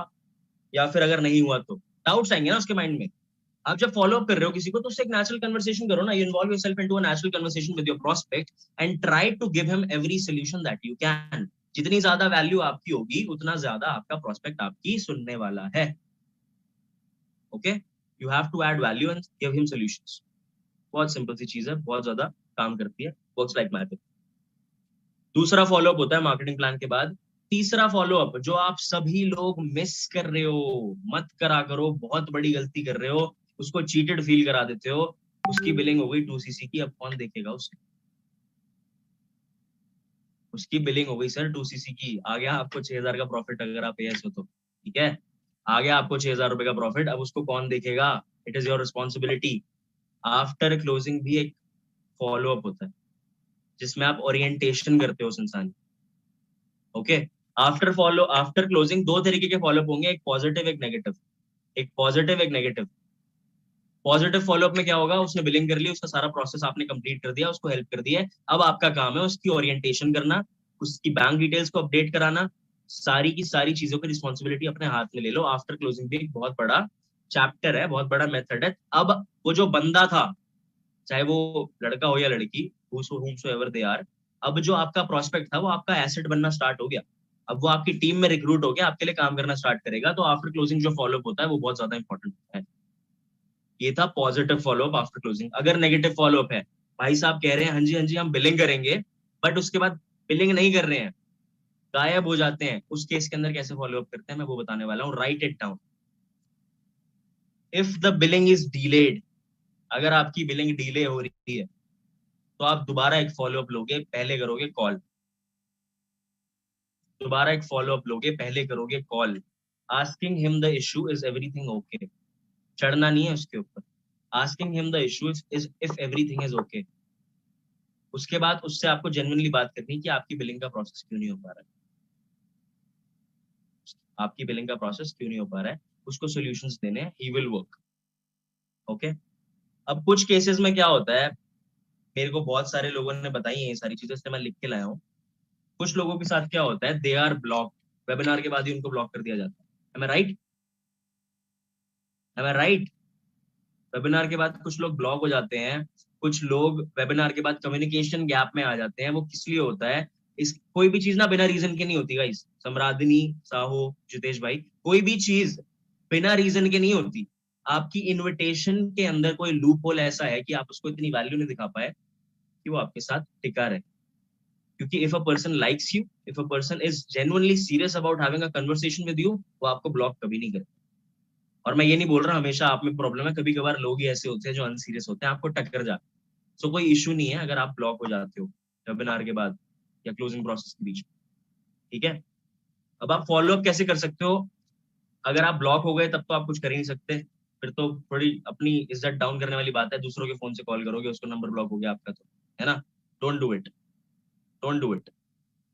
या फिर अगर नहीं हुआ तो। डाउट्स आएंगे ना उसके माइंड में। आप जब फॉलो अप कर रहे हो किसी को तो उससे एक नेचुरल कन्वर्सेशन करो ना। You involve yourself into a natural conversation with your prospect and try to give him every solution that you can. जितनी ज्यादा वैल्यू आपकी होगी उतना ज्यादा आपका प्रोस्पेक्ट आपकी सुनने वाला है। Okay, you have to add value and give him solutions. बहुत सिंपल सी चीज है, बहुत ज्यादा काम करती है, वर्क्स लाइक मैजिक। दूसरा फॉलोअप होता है मार्केटिंग प्लान के बाद। तीसरा फॉलोअप जो आप सभी लोग मिस कर रहे हो, मत करा करो, बहुत बड़ी गलती कर रहे हो, उसको चीटेड फील करा देते हो। उसकी बिलिंग हो गई 2CC की, अब कौन देखेगा उसकी? उसकी बिलिंग हो गई सर 2CC की, आ गया आपको 6000 का प्रॉफिट अगर आप एएस हो तो, ठीक है, आ गया आपको 6000 रुपए का प्रॉफिट। अब उसको कौन देखेगा? It is your responsibility. After closing भी एक फॉलोअप होता है जिसमें आप ओरिएंटेशन करते हो उस इंसान की। ओके, आफ्टर क्लोजिंग 2 तरीके के फॉलोअप होंगे, एक पॉजिटिव एक नेगेटिव। एक पॉजिटिव एक नेगेटिव। पॉजिटिव फॉलोअप में क्या होगा, उसने बिलिंग कर ली, उसका सारा प्रोसेस आपने कंप्लीट कर दिया, उसको हेल्प कर दिया, अब आपका काम है उसकी ओरिएंटेशन करना, उसकी बैंक डिटेल्स को अपडेट कराना, सारी की सारी चीजों की रिस्पॉन्सिबिलिटी अपने हाथ में ले लो। आफ्टर क्लोजिंग भी एक बहुत बड़ा चैप्टर है, बहुत बड़ा मेथड है। अब वो जो बंदा था, चाहे वो लड़का हो या लड़की, whomsoever they are, अब जो आपका प्रोस्पेक्ट था वो आपका एसेट बनना स्टार्ट हो गया। अब वो आपकी टीम में रिक्रूट हो गया, आपके लिए काम करना स्टार्ट करेगा। तो आफ्टर क्लोजिंग जो फॉलोअप होता है वो बहुत ज्यादा इंपॉर्टेंट है। ये था पॉजिटिव फॉलोअप आफ्टर क्लोजिंग। अगर नेगेटिव फॉलोअप है, भाई साहब कह रहे हैं हाँ जी हम बिलिंग करेंगे, बट उसके बाद बिलिंग नहीं कर रहे हैं, गायब हो जाते हैं, उस केस के अंदर कैसे फॉलोअप करते हैं मैं वो बताने वाला हूँ। Right it down. If the billing is delayed, अगर आपकी बिलिंग डिले हो रही है तो आप दोबारा एक फॉलोअप लोगे, पहले करोगे कॉल। दोबारा एक फॉलोअप लोगे, पहले करोगे call. Asking him the issue, is everything okay? चढ़ना नहीं है उसके ऊपर। Asking him the issue is if everything is okay. उसके बाद उससे आपको जेन्युइनली बात करनी कि आपकी बिलिंग का प्रोसेस क्यों नहीं हो पा रहा है, आपकी बिलिंग का प्रोसेस क्यों नहीं हो पा रहा है, उसको सॉल्यूशंस देने हैं, ही विल वर्क। ओके, अब कुछ केसेस में क्या होता है, मेरे को बहुत सारे लोगों ने बताई है ये सारी चीजें, इसलिए मैं लिख के लाया हूँ। कुछ लोगों के साथ क्या होता है, दे आर ब्लॉक, वेबिनार के बाद ही उनको ब्लॉक कर दिया जाता है। Am I right? Am I right? Webinar के बाद कुछ लोग ब्लॉक हो जाते हैं, कुछ लोग वेबिनार के बाद कम्युनिकेशन गैप में आ जाते हैं। वो किस लिए होता है? इस कोई भी चीज ना बिना रीजन के नहीं होती गाइस। सम्रादिनी, साहो, जितेश भाई, कोई भी चीज बिना रीजन के नहीं होती। आपकी इनविटेशन के अंदर कोई लूप होल ऐसा है कि आप उसको इतनी वैल्यू नहीं दिखा पाए कि वो आपके साथ टिका रहे। क्योंकि if a person likes you, if a person is genuinely serious about having a conversation with you, वो आपको ब्लॉक कभी नहीं करे। और मैं ये नहीं बोल रहा हमेशा आप में प्रॉब्लम है, कभी कभार लोग ही ऐसे होते हैं जो अनसीरियस होते हैं, आपको टक्कर जाते हैं। सो कोई इशू नहीं है अगर आप ब्लॉक हो जाते हो वेबिनार के बाद या क्लोजिंग प्रोसेस के बीच। ठीक है, अब आप फॉलो अप कैसे कर सकते हो? अगर आप ब्लॉक हो गए तब तो आप कुछ कर ही नहीं सकते, फिर तो थोड़ी अपनी इज्जत डाउन करने वाली बात है। दूसरों के फोन से कॉल करोगे, उसको नंबर ब्लॉक हो गया आपका तो, है ना? Don't do it, don't do it.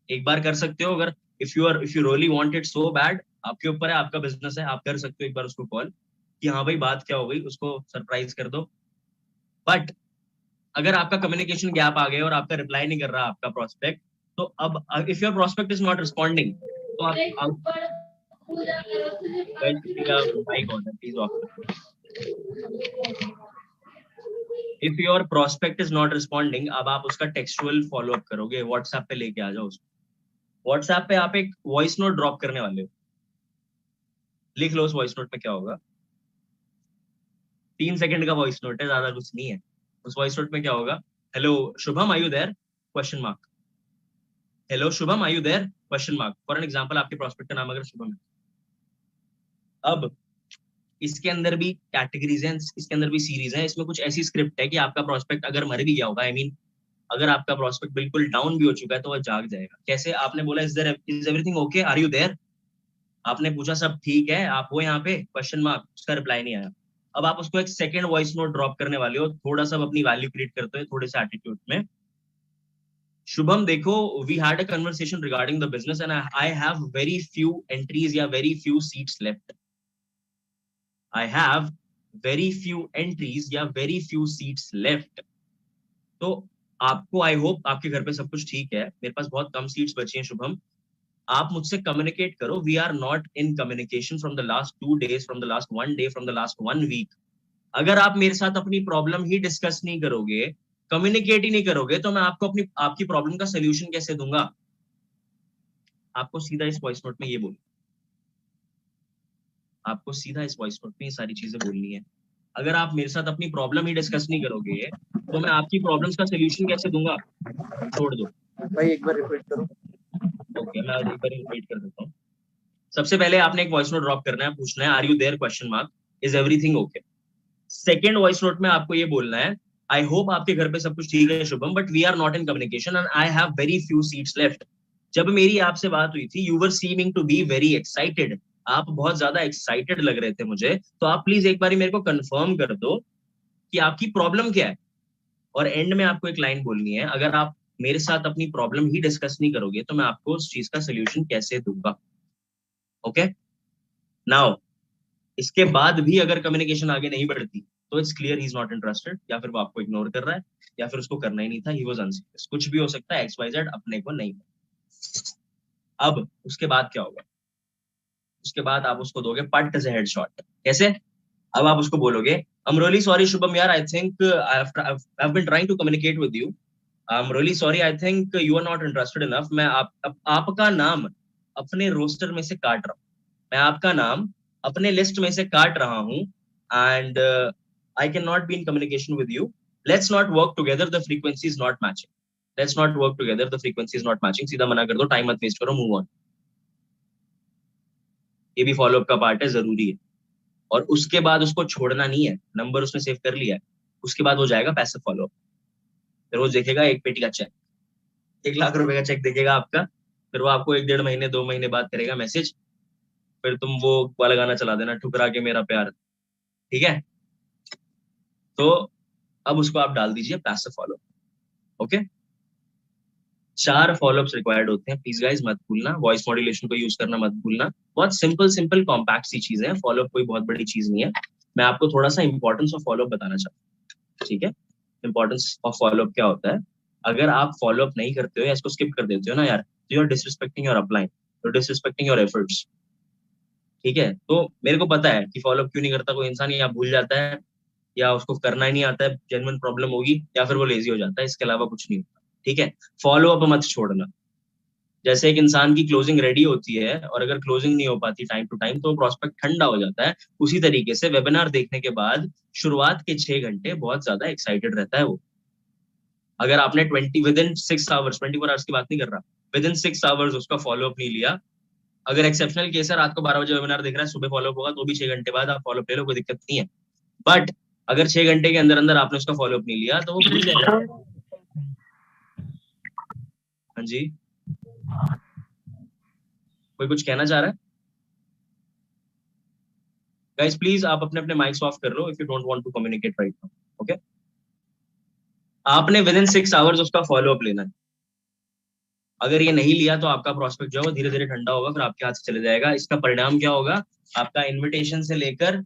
एक बार कर सकते हो अगर if you really want it so bad, आपके ऊपर है, आपका बिजनेस है, आप कर सकते हो एक बार उसको कॉल कि हाँ भाई बात क्या हो गई, उसको सरप्राइज कर दो। बट अगर आपका कम्युनिकेशन गैप आ गया और आपका रिप्लाई नहीं कर रहा आपका प्रोस्पेक्ट, तो अब if your prospect is not responding तो आप माइक ऑन है, please of. If your prospect is not responding, अब आप उसका टेक्सचुअल फॉलो अप करोगे, व्हाट्सएप पे लेके आ जाओ उसको। व्हाट्सएप पे आप एक वॉइस नोट ड्रॉप करने वाले हो, लिख लो उस वॉइस नोट में क्या होगा। 3 सेकंड का वॉइस नोट है, ज्यादा कुछ नहीं है। उस वॉइस नोट में क्या होगा? Hello Shubham, are you there? Question mark. Hello Shubham, are you there? Question mark. For an example आपके प्रोस्पेक्ट का नाम अगर शुभम है। अब इसके अंदर भी कैटेगरीज हैं, इसके अंदर भी सीरीज है, इसमें कुछ ऐसी स्क्रिप्ट है कि आपका प्रोस्पेक्ट अगर मर भी गया होगा, आई मीन अगर आपका प्रोस्पेक्ट बिल्कुल डाउन भी हो चुका है तो वह जाग जाएगा। कैसे? आपने बोला is everything okay, are you there? आपने पूछा सब ठीक है, आप हो यहाँ पे? Question mark. उसका रिप्लाई नहीं आया। अब आप उसको एक सेकंड वॉइस नोट ड्रॉप करने वाले हो, थोड़ा सा अपनी वैल्यू क्रिएट करते हो थोड़े से एटीट्यूड में। शुभम देखो, we had a conversation regarding the business and I have very few entries या very few seats left. I have very few entries या वेरी फ्यू सीट्स लेफ्ट। तो आपको, आई होप आपके घर पे सब कुछ ठीक है, मेरे पास बहुत कम सीट्स बची हैं शुभम। आप मुझसे कम्युनिकेट करो। We are not in communication from the last 2 days, from the last 1 day, from the last 1 week। अगर आप मेरे साथ अपनी प्रॉब्लम ही डिस्कस नहीं करोगे, कम्युनिकेट ही नहीं करोगे, तो मैं आपको आपकी प्रॉब्लम का सोल्यूशन कैसे दूंगा? आपको सीधा इस वॉइस नोट में ये बोलना, आपको सीधा इस वॉइस नोट में ये सारी चीजें बोलनी है। अगर आप मेरे साथ अपनी प्रॉब्लम ही डिस्कस नहीं करोगे तो मैं आपकी प्रॉब्लम्स का सोल्यूशन कैसे दूंगा? छोड़ दो भाई, एक बार रिपीट करो। ओके, मैं एक बार रिपीट कर देता हूँ। सबसे पहले आपने एक वॉइस नोट ड्रॉप करना है, पूछना है are you there? Question mark. Is everything okay? Second voice note में आपको ये बोलना है आई होप आपके घर पे सब कुछ ठीक है Shubham, but we are not in communication and I have very few seats left. जब मेरी आपसे बात हुई थी, you were seeming to be very excited, आप बहुत ज्यादा एक्साइटेड लग रहे थे मुझे, तो आप प्लीज एक बार मेरे को कंफर्म कर दो कि आपकी प्रॉब्लम क्या है। और एंड में आपको एक लाइन बोलनी है, अगर आप मेरे साथ अपनी प्रॉब्लम ही डिस्कस नहीं करोगे तो मैं आपको उस चीज का सोल्यूशन कैसे दूंगा। ओके, नाउ इसके बाद भी अगर कम्युनिकेशन आगे नहीं बढ़ती तो it's clear he is not interested, या फिर वो आपको इग्नोर कर रहा है, या फिर उसको करना ही नहीं था, ही वाज अनसीरियस, कुछ भी हो सकता है, XYZ अपने को नहीं। अब उसके बाद क्या होगा? उसके बाद आप उसको दोगे पट एज हेड शॉट। कैसे? अब आप उसको बोलोगे I am really sorry Shubham यार, I think I have been trying to communicate with you, I am really sorry, I think you are not interested enough. मैं आपका नाम अपने रोस्टर में से काट रहा हूँ, मैं आपका नाम अपने लिस्ट में से काट रहा हूँ, and I can not be in communication with you, let's not work together, the frequency is not matching, let's not work together, the frequency is not matching. सीधा मना कर दो, टाइम मत वेस्ट करो, मूव ऑन। ये भी follow up का part है, जरूरी है। और उसके बाद उसको छोड़ना नहीं है, नंबर उसने सेव कर लिया है, उसके बाद हो जाएगा पैसिव फॉलोअप। फिर वो देखेगा एक पेटी का चेक, 1 लाख रुपए का चेक देखेगा आपका, फिर वो आपको 1 डेढ़ महीने 2 महीने बाद करेगा मैसेज, फिर तुम वो वाला गाना चला देना, ठुकरा के मेरा प्यार। ठीक है, तो अब उसको आप डाल दीजिए passive follow up. Okay, 4 follow ups required होते हैं, प्लीज गाइस मत भूलना, वॉइस मॉड्यूलेशन को यूज करना मत भूलना। बहुत सिंपल कॉम्पैक्ट सी चीज है, फॉलोअप कोई बहुत बड़ी चीज नहीं है। मैं आपको थोड़ा सा इंपॉर्टेंस ऑफ फॉलोअप बताना चाहता हूँ। ठीक है, इंपॉर्टेंस ऑफ फॉलोअप क्या होता है? अगर आप फॉलोअप नहीं करते हो या इसको स्किप कर देते हो ना यार, तो you are disrespecting your upline, you are disrespecting your efforts. ठीक है, तो मेरे को पता है कि फॉलोअप क्यों नहीं करता कोई इंसान, या भूल जाता है, या उसको करना ही नहीं आता है, जेन्युइन प्रॉब्लम होगी, या फिर वो लेजी हो जाता है, इसके अलावा कुछ नहीं होता। ठीक है, फॉलो अप मत छोड़ना, जैसे एक इंसान की क्लोजिंग रेडी होती है और अगर क्लोजिंग नहीं हो पाती टाइम टू टाइम तो प्रोस्पेक्ट ठंडा हो जाता है, उसी तरीके से वेबिनार देखने के बाद शुरुआत के 6 घंटे बहुत ज्यादा एक्साइटेड रहता है वो। अगर आपने 20 विद इन 6 आवर्स, 24 आवर्स की बात नहीं कर रहा, विद इन 6 आवर्स उसका फॉलोअप नहीं लिया, अगर एक्सेप्शनल केस है रात को 12 बजे वेबिनार देख रहा है, सुबह फॉलोअप होगा तो भी 6 घंटे बाद आप फॉलोअप ले लो, कोई दिक्कत नहीं है। बट अगर 6 घंटे के अंदर अंदर आपने उसका फॉलोअप नहीं लिया तो वो भूल जाएगा। हाँ जी, कोई कुछ कहना चाह रहा है? गाइस प्लीज आप अपने अपने माइक्स ऑफ कर लो if you don't want to communicate right now, okay? आपने विद इन 6 आवर्स उसका फॉलोअप लेना है। अगर ये नहीं लिया तो आपका प्रोस्पेक्ट जो है धीरे धीरे ठंडा होगा, फिर आपके हाथ से चले जाएगा। इसका परिणाम क्या होगा? आपका इन्विटेशन से लेकर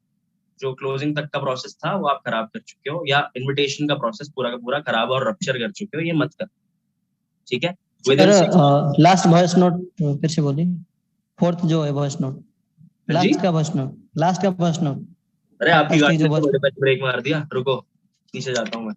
जो क्लोजिंग तक का प्रोसेस था वो आप खराब कर चुके हो, या इन्विटेशन का प्रोसेस पूरा का पूरा खराब और रप्चर कर चुके हो। ये मत कर, ठीक है? लास्ट वॉइस नोट फिर से बोलिए, फोर्थ जो है वॉइस नोट, लास्ट का वॉइस नोट, लास्ट का वॉइस नोट। अरे आपकी गाड़ी ने बड़े पे ब्रेक मार दिया, रुको पीछे जाता हूँ मैं।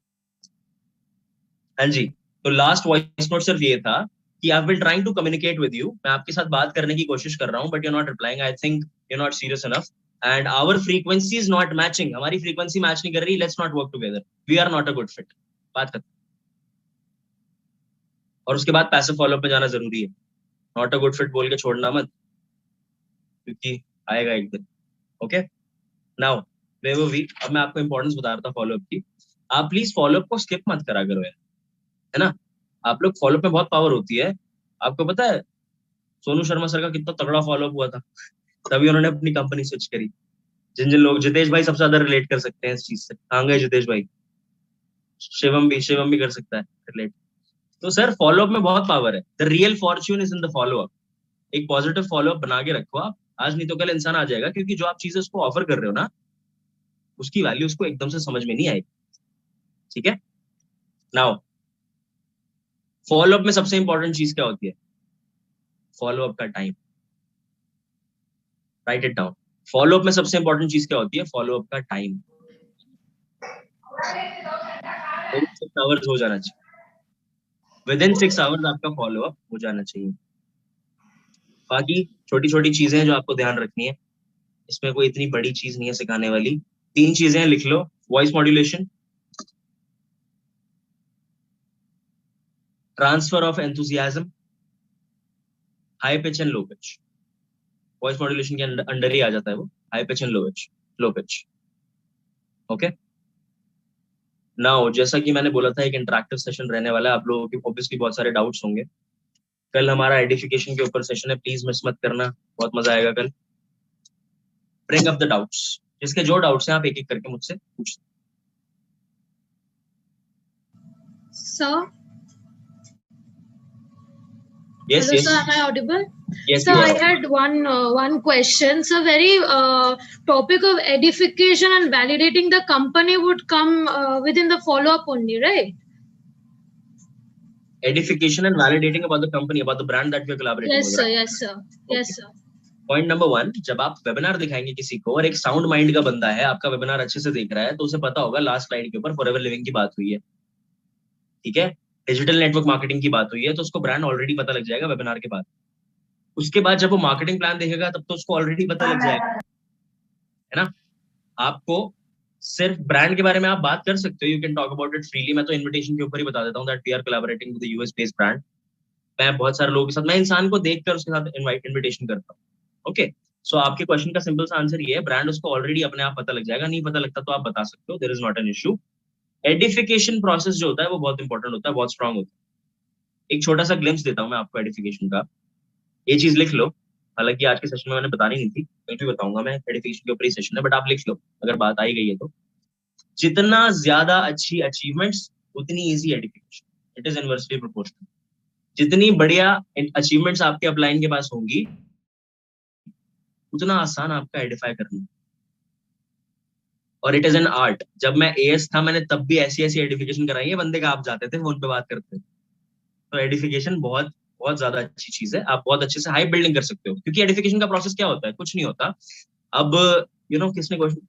हाँ जी, तो लास्ट वॉइस नोट सिर्फ ये था कि I have been trying to communicate with you, मैं आपके साथ बात करने की कोशिश कर रहा हूँ but you are not replying, I think you are not serious enough and our frequency is not matching, हमारी फ्रीक्वेंसी मैच नहीं कर रही, let's not work together, we are not a good fit. बात कर, और उसके बाद पैसिव फॉलोअप में जाना जरूरी है। नॉट अ गुड फिट बोल के छोड़ना मत, क्योंकि आएगा एक दिन, okay? Now where were we? अब मैं आपको इंपॉर्टेंस बता रहा था फॉलोअप की। आप प्लीज फॉलोअप को स्किप मत करा करो यार, है ना? आप लोग फॉलोअप में बहुत पावर होती है। आपको पता है सोनू शर्मा सर का कितना तगड़ा फॉलोअप हुआ था, तभी उन्होंने अपनी कंपनी स्विच करी। जिन जिन लोग, जितेश भाई सबसे ज्यादा रिलेट कर सकते हैं इस चीज से, कहाँ गए जितेश भाई? शिवम भी कर सकता है रिलेट। तो सर फॉलोअप में बहुत पावर है, the real Fortune is in the follow up. एक पॉजिटिव फॉलोअप बना के रखो आप, आज नहीं तो कल इंसान आ जाएगा, क्योंकि जो आप चीजें उसको ऑफर कर रहे हो ना उसकी वैल्यू उसको एकदम से समझ में नहीं आएगी, ठीक है? नाउ फॉलोअप में सबसे इंपॉर्टेंट चीज क्या होती है? फॉलोअप का time. Right it down. Follow up में सबसे इंपॉर्टेंट चीज क्या होती है? फॉलोअप का टाइम। 6 आवर्स हो जाना चाहिए, विद इन 6 आवर्स आपका फॉलोअप हो जाना चाहिए। बाकी छोटी छोटी चीजें हैं जो आपको ध्यान रखनी है, इसमें कोई इतनी बड़ी चीज नहीं है सिखाने वाली। 3 चीजें लिख लो, voice modulation, transfer of enthusiasm, high pitch and low pitch. Voice modulation के अंडर ही आ जाता है वो, high pitch and low pitch, okay? Now जैसा कि मैंने बोला था एक इंटरेक्टिव सेशन रहने वाला है, आप लोगों के ऑब्वियसली बहुत सारे डाउट्स होंगे। कल हमारा एडिफिकेशन के ऊपर सेशन है, प्लीज मिस मत करना, बहुत मजा आएगा कल। ब्रिंग अप द डाउट्स, जिसके जो डाउट्स हैं आप एक एक करके मुझसे पूछ। Sir, yes, hello yes. sir, am I audible? Yes, So you I are. had one question. So very topic of edification and validating the company would come within the follow-up only, right? Edification and validating about the company, about the brand that we are collaborating Yes with. sir, Right? yes sir, yes sir. Point number 1, जब आप webinar दिखाएंगे किसी को और एक sound mind का बंदा है, आपका वेबिनार अच्छे से देख रहा है, तो उसे पता होगा लास्ट स्लाइड के ऊपर फॉरएवर लिविंग की बात हुई है, ठीक है? डिजिटल नेटवर्क मार्केटिंग की बात हुई है, तो उसको ब्रांड ऑलरेडी पता लग जाएगा वेबिनार के बाद। उसके बाद जब वो मार्केटिंग प्लान देखेगा तब तो उसको ऑलरेडी पता लग जाएगा, है ना? आपको सिर्फ ब्रांड के बारे में आप बात कर सकते हो, you can talk about it freely. मैं तो इन्विटेशन के ऊपर ही बता देता हूँ that we are collaborating with US based brand. मैं बहुत सारे लोगों के साथ, मैं इंसान को देखकर उसके साथ इन्विटेशन करता हूँ, ओके? सो आपके क्वेश्चन का सिंपल सा आंसर ये है, ब्रांड उसको ऑलरेडी अपने आप पता लग जाएगा, नहीं पता लगता तो आप बता सकते हो, there is not an issue. Edification process जो होता है वो बहुत इंपॉर्टेंट होता है, बहुत स्ट्रांग होता है। एक छोटा सा ग्लिम्स देता हूँ मैं आपको एडिफिकेशन का, ये चीज लिख लो। हालांकि आज के सेशन में मैंने बतानी नहीं थी, कहीं भी बताऊंगा मैं, एडिफिकेशन के ऊपर ही सेशन है, बट आप लिख लो अगर बात आई गई है तो। जितना ज्यादा अच्छी अचीवमेंट्स उतनी easy edification, it is inversely proportional. जितनी बढ़िया अचीवमेंट्स आपके अपलाइन के पास होंगी उतना आसान आपका एडिफाई करना, और इट इज एन आर्ट। जब मैं एएस था मैंने तब भी ऐसी ऐसी एडिफिकेशन कराई है, बंदे का आप जाते थे फोन पे बात करते। तो एडिफिकेशन बहुत बहुत ज्यादा अच्छी चीज है, आप बहुत अच्छे से हाई बिल्डिंग कर सकते हो, क्योंकि एडिफिकेशन का प्रोसेस क्या होता है? कुछ नहीं होता। अब किसने क्वेश्चन,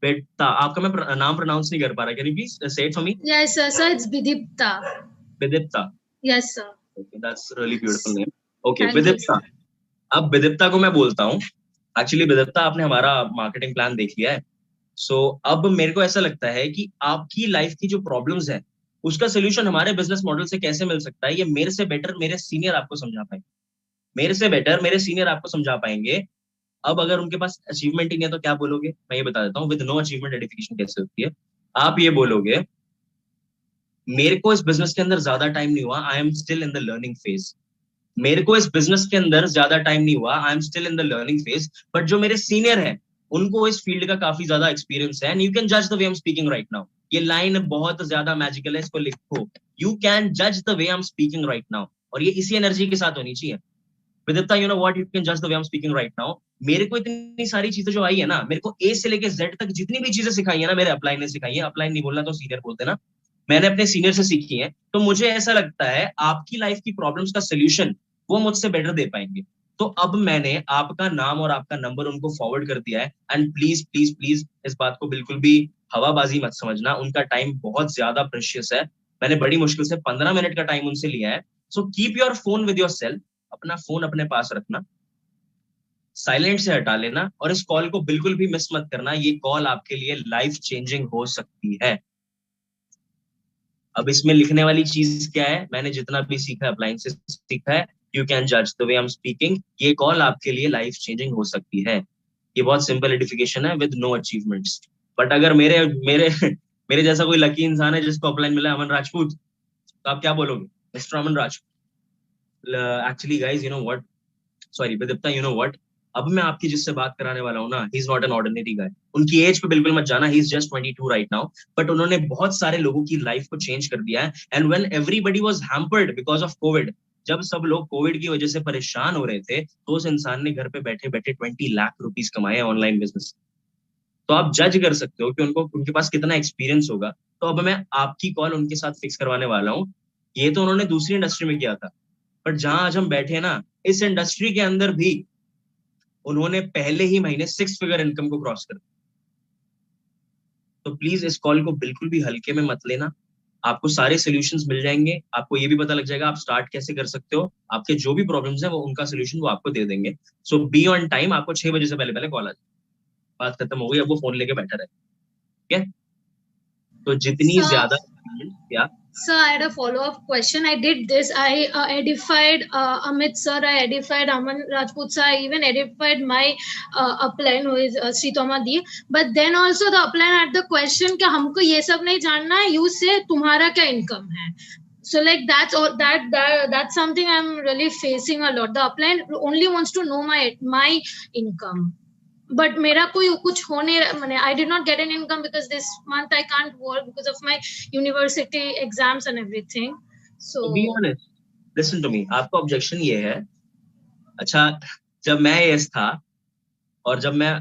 बेटा आपका मैं नाम प्रोनाउंस नहीं कर पा रहा, कैन यू प्लीज से it for me? Yes sir, sir, it's Vidipta. Vidipta, Yes sir. Okay, that's really beautiful name. Okay, Thank you. Vidipta. अब विदिप्ता को मैं बोलता हूँ. एक्चुअली विदिप्ता, आपने हमारा मार्केटिंग प्लान देख लिया है. सो अब मेरे को ऐसा लगता है कि आपकी लाइफ की जो प्रॉब्लम्स है उसका सोल्यूशन हमारे बिजनेस मॉडल से कैसे मिल सकता है, ये मेरे से बेटर मेरे सीनियर आपको समझा पाएंगे. मेरे से बेटर मेरे सीनियर आपको समझा पाएंगे. अब अगर उनके पास अचीवमेंट ही नहीं है तो क्या बोलोगे? मैं ये बता देता हूँ. विद नो अचीवमेंट एडिफिकेशन कैसे होती है? आप ये बोलोगे, मेरे को इस बिजनेस के अंदर ज्यादा टाइम नहीं हुआ, आई am still in the learning phase. मेरे को इस बिजनेस के अंदर ज्यादा टाइम नहीं हुआ, आई am still in the learning phase. But जो मेरे सीनियर है उनको इस फील्ड का काफी ज्यादा एक्सपीरियंस है. एंड यू कैन जज the way I am speaking right now. ये लाइन बहुत ज्यादा मैजिकल है, इसको लिखो. यू कैन जज the way I am speaking right now. और ये इसी एनर्जी के साथ होनी चाहिए. Vidipta, you know what, you can जज the way I am speaking right now. मेरे को इतनी सारी चीजें जो आई है ना, मेरे को ए से लेके जेड तक जितनी भी चीजें सिखाई है ना, मेरे अपलाइन ने सिखाई है. अपलाइन नहीं बोलना तो सीनियर बोलते ना. मैंने अपने सीनियर से सीखी है. तो मुझे ऐसा लगता है आपकी लाइफ की प्रॉब्लम्स का सोल्यूशन वो मुझसे बेटर दे पाएंगे. तो अब मैंने आपका नाम और आपका नंबर उनको फॉरवर्ड कर दिया है. एंड प्लीज प्लीज प्लीज इस बात को बिल्कुल भी हवाबाजी मत समझना. उनका टाइम बहुत ज्यादा प्रेशियस है. मैंने बड़ी मुश्किल से 15 मिनट का टाइम उनसे लिया है. So keep your phone with your self. अपना फोन अपने पास रखना, साइलेंट से हटा लेना, और इस कॉल को बिल्कुल भी मिस मत करना. ये कॉल आपके लिए लाइफ चेंजिंग हो सकती है. अब इसमें लिखने वाली चीज क्या है? मैंने जितना भी सीखा अपलाइन से सीखा है. यू कैन जज the way I am speaking. ये कॉल आपके लिए लाइफ चेंजिंग हो सकती है. ये बहुत सिंपल एडिफिकेशन है विद नो अचीवमेंट्स. बट अगर मेरे मेरे मेरे जैसा कोई लकी इंसान है जिसको अपलाइन मिला है, अमन राजपूत, तो आप क्या बोलोगे? Mister Aman Rajput. Actually guys, you know what, sorry Vidipta, you know what, अब मैं आपकी जिससे बात कराने वाला हूँ ना, he is not an ordinary guy. उनकी एज पे बिल्कुल मत जाना. He is just 22 right now. But उन्होंने बहुत सारे लोगों की लाइफ को चेंज कर दिया है. And when everybody was hampered because of Covid, जब सब लोग कोविड की वजह से परेशान हो रहे थे, तो उस इंसान ने घर पे बैठे बैठे 20 लाख रुपीस कमाए ऑनलाइन बिजनेस. तो आप जज कर सकते हो कि उनके पास कितना एक्सपीरियंस होगा. तो अब मैं आपकी कॉल उनके साथ फिक्स करवाने वाला हूँ. ये तो उन्होंने दूसरी इंडस्ट्री में किया था, बट जहां आज हम बैठे ना, इस इंडस्ट्री के अंदर भी उन्होंने पहले ही महीने 6 फिगर इनकम को क्रॉस कर दिया. तो प्लीज इस कॉल को बिल्कुल भी हल्के में मत लेना. आपको सारे सॉल्यूशंस मिल जाएंगे. आपको ये भी पता लग जाएगा आप स्टार्ट कैसे कर सकते हो. आपके जो भी प्रॉब्लम्स हैं वो उनका सॉल्यूशन वो आपको दे देंगे. सो बी ऑन टाइम. आपको 6 बजे से पहले पहले कॉल आ जाए. बात खत्म हो गई. अब वो फोन लेके बैठा रहे. ठीक है? तो जितनी ज्यादा क्या Sir, I had a follow-up question. I did this. I edified Amit sir. I edified Aman Rajput sir. I even edified my upline who is Sritoma Di. But then also the upline had the question कि हमको ये सब नहीं जानना है. You say तुम्हारा क्या income है? So like that's something I'm really facing a lot. The upline only wants to know my income. But मेरा कोई कुछ होने, I did not get an income because this month I can't work because of my university exams and everything. So be honest, listen to me. आपका objection ये है, अच्छा जब मैं एएस था और जब मैं